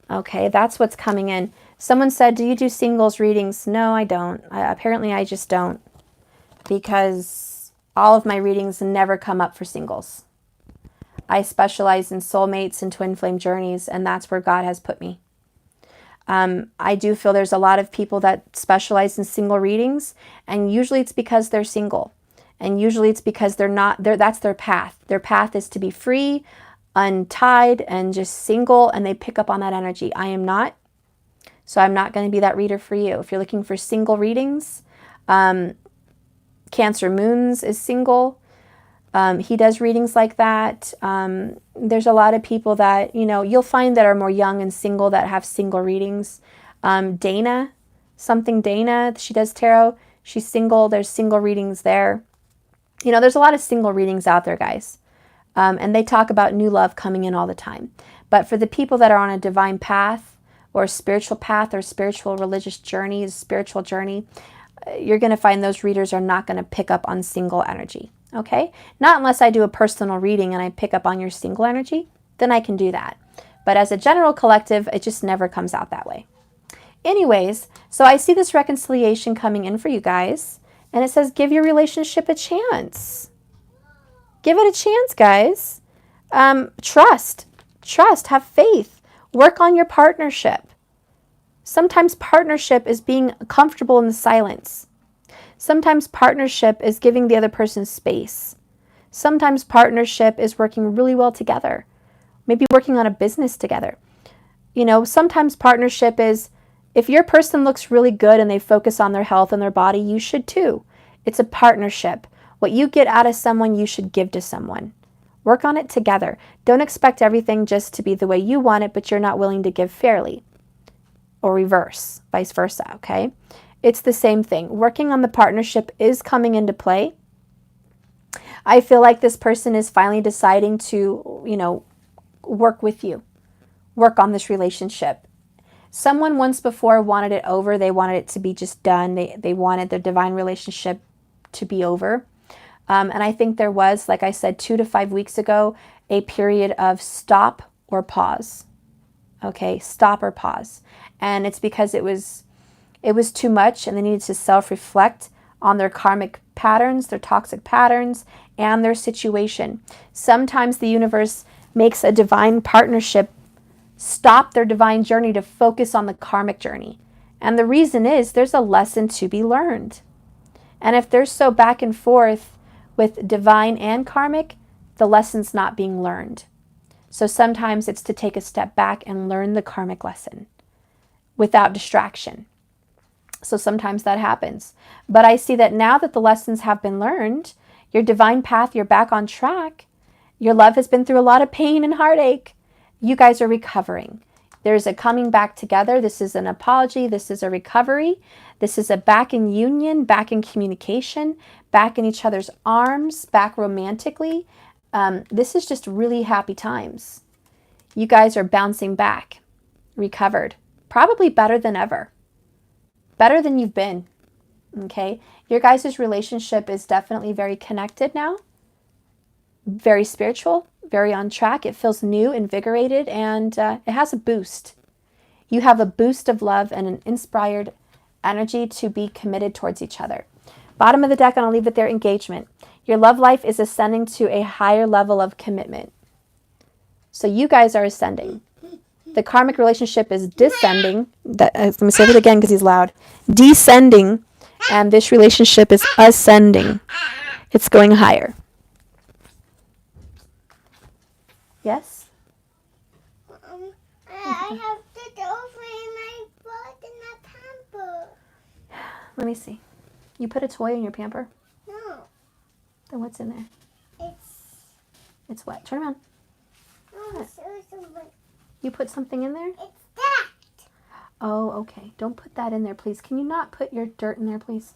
Okay, that's what's coming in. Someone said, do you do singles readings? No, I don't. Apparently, I just don't. Because all of my readings never come up for singles. I specialize in soulmates and twin flame journeys, and that's where God has put me. I do feel there's a lot of people that specialize in single readings, and usually it's because they're single. And usually it's because that's their path. Their path is to be free, untied, and just single, and they pick up on that energy. I am not. So I'm not going to be that reader for you. If you're looking for single readings, Cancer Moons is single. He does readings like that. There's a lot of people that, you'll find that are more young and single that have single readings. Dana, she does tarot. She's single. There's single readings there. There's a lot of single readings out there, guys. And they talk about new love coming in all the time. But for the people that are on a divine path or a spiritual path or spiritual religious journey, spiritual journey, you're going to find those readers are not going to pick up on single energy. Okay? Not unless I do a personal reading and I pick up on your single energy, then I can do that. But as a general collective, it just never comes out that way. Anyways, so I see this reconciliation coming in for you guys. And it says, give your relationship a chance. Give it a chance, guys. Trust, have faith. Work on your partnership. Sometimes partnership is being comfortable in the silence. Sometimes partnership is giving the other person space. Sometimes partnership is working really well together. Maybe working on a business together. Sometimes partnership is, if your person looks really good and they focus on their health and their body, you should too. It's a partnership. What you get out of someone, you should give to someone. Work on it together. Don't expect everything just to be the way you want it, but you're not willing to give fairly. Or reverse, vice versa, okay? It's the same thing. Working on the partnership is coming into play. I feel like this person is finally deciding to, work with you. Work on this relationship. Someone once before wanted it over. They wanted it to be just done. They wanted their divine relationship to be over. And I think there was, like I said, 2 to 5 weeks ago, a period of stop or pause. Okay, stop or pause. And it's because it was too much and they needed to self-reflect on their karmic patterns, their toxic patterns, and their situation. Sometimes the universe makes a divine partnership stop their divine journey to focus on the karmic journey. And the reason is there's a lesson to be learned. And if they're so back and forth with divine and karmic, the lesson's not being learned. So sometimes it's to take a step back and learn the karmic lesson without distraction. So sometimes that happens. But I see that now that the lessons have been learned, your divine path, you're back on track. Your love has been through a lot of pain and heartache. You guys are recovering. There's a coming back together. This is an apology. This is a recovery. This is a back in union, back in communication, back in each other's arms, back romantically. This is just really happy times. You guys are bouncing back, recovered, probably better than ever, better than you've been. Okay, your guys' relationship is definitely very connected now, very spiritual, very on track. It feels new, invigorated, and it has a boost. You have a boost of love and an inspired energy to be committed towards each other. Bottom of the deck, and I'll leave it there, engagement. Your love life is ascending to a higher level of commitment. So you guys are ascending. The karmic relationship is descending. Let me say it again because he's loud. Descending, and this relationship is ascending. It's going higher. Yes? I have to go for my foot in the pamper. Let me see. You put a toy in your pamper? No, Then what's in there? It's what? Turn around. no, it's something. You put something in there? It's that. Oh, okay. Don't put that in there, please. Can you not put your dirt in there, please?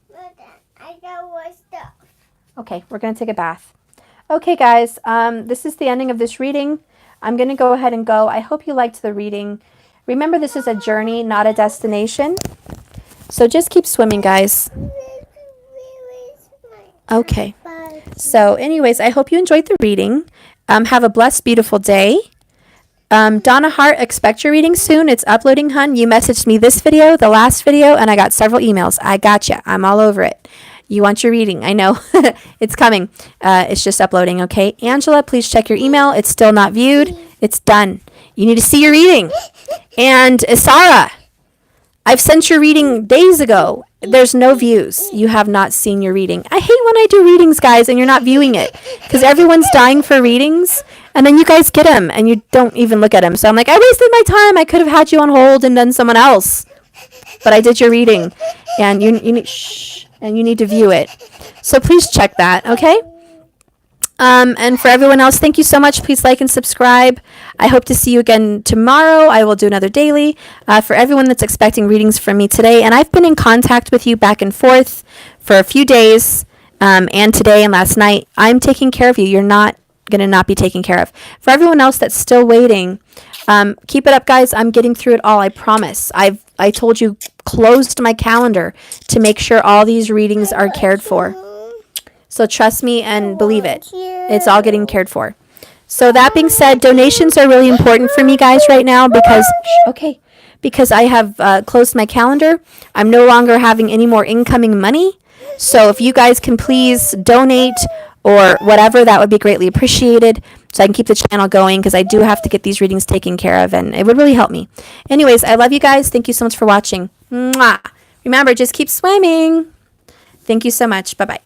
But I got more stuff. Okay, we're going to take a bath. Okay, guys, this is the ending of this reading. I'm going to go ahead and go. I hope you liked the reading. Remember, this is a journey, not a destination. So just keep swimming, guys. Okay. So anyways, I hope you enjoyed the reading. Have a blessed, beautiful day. Donna Hart, expect your reading soon. It's uploading, hun. You messaged me this video, the last video, and I got several emails. I gotcha. I'm all over it. You want your reading. I know. It's coming. It's just uploading, okay? Angela, please check your email. It's still not viewed. It's done. You need to see your reading. And Sarah, I've sent your reading days ago. There's no views. You have not seen your reading. I hate when I do readings, guys, and you're not viewing it. Because everyone's dying for readings. And then you guys get them, and you don't even look at them. So I'm like, I wasted my time. I could have had you on hold and done someone else. But I did your reading. And you need... Shh. And you need to view it. So please check that, okay? And for everyone else, thank you so much. Please like and subscribe. I hope to see you again tomorrow. I will do another daily. For everyone that's expecting readings from me today, and I've been in contact with you back and forth for a few days, and today and last night, I'm taking care of you. You're not going to not be taken care of. For everyone else that's still waiting, keep it up, guys. I'm getting through it all. I promise. I told you, closed my calendar to make sure all these readings are cared for. So trust me and believe it. It's all getting cared for. So that being said, donations are really important for me, guys, right now because I have closed my calendar. I'm no longer having any more incoming money. So if you guys can please donate or whatever, that would be greatly appreciated so I can keep the channel going because I do have to get these readings taken care of and it would really help me. Anyways, I love you guys. Thank you so much for watching. Mwah. Remember, just keep swimming. Thank you so much. Bye-bye.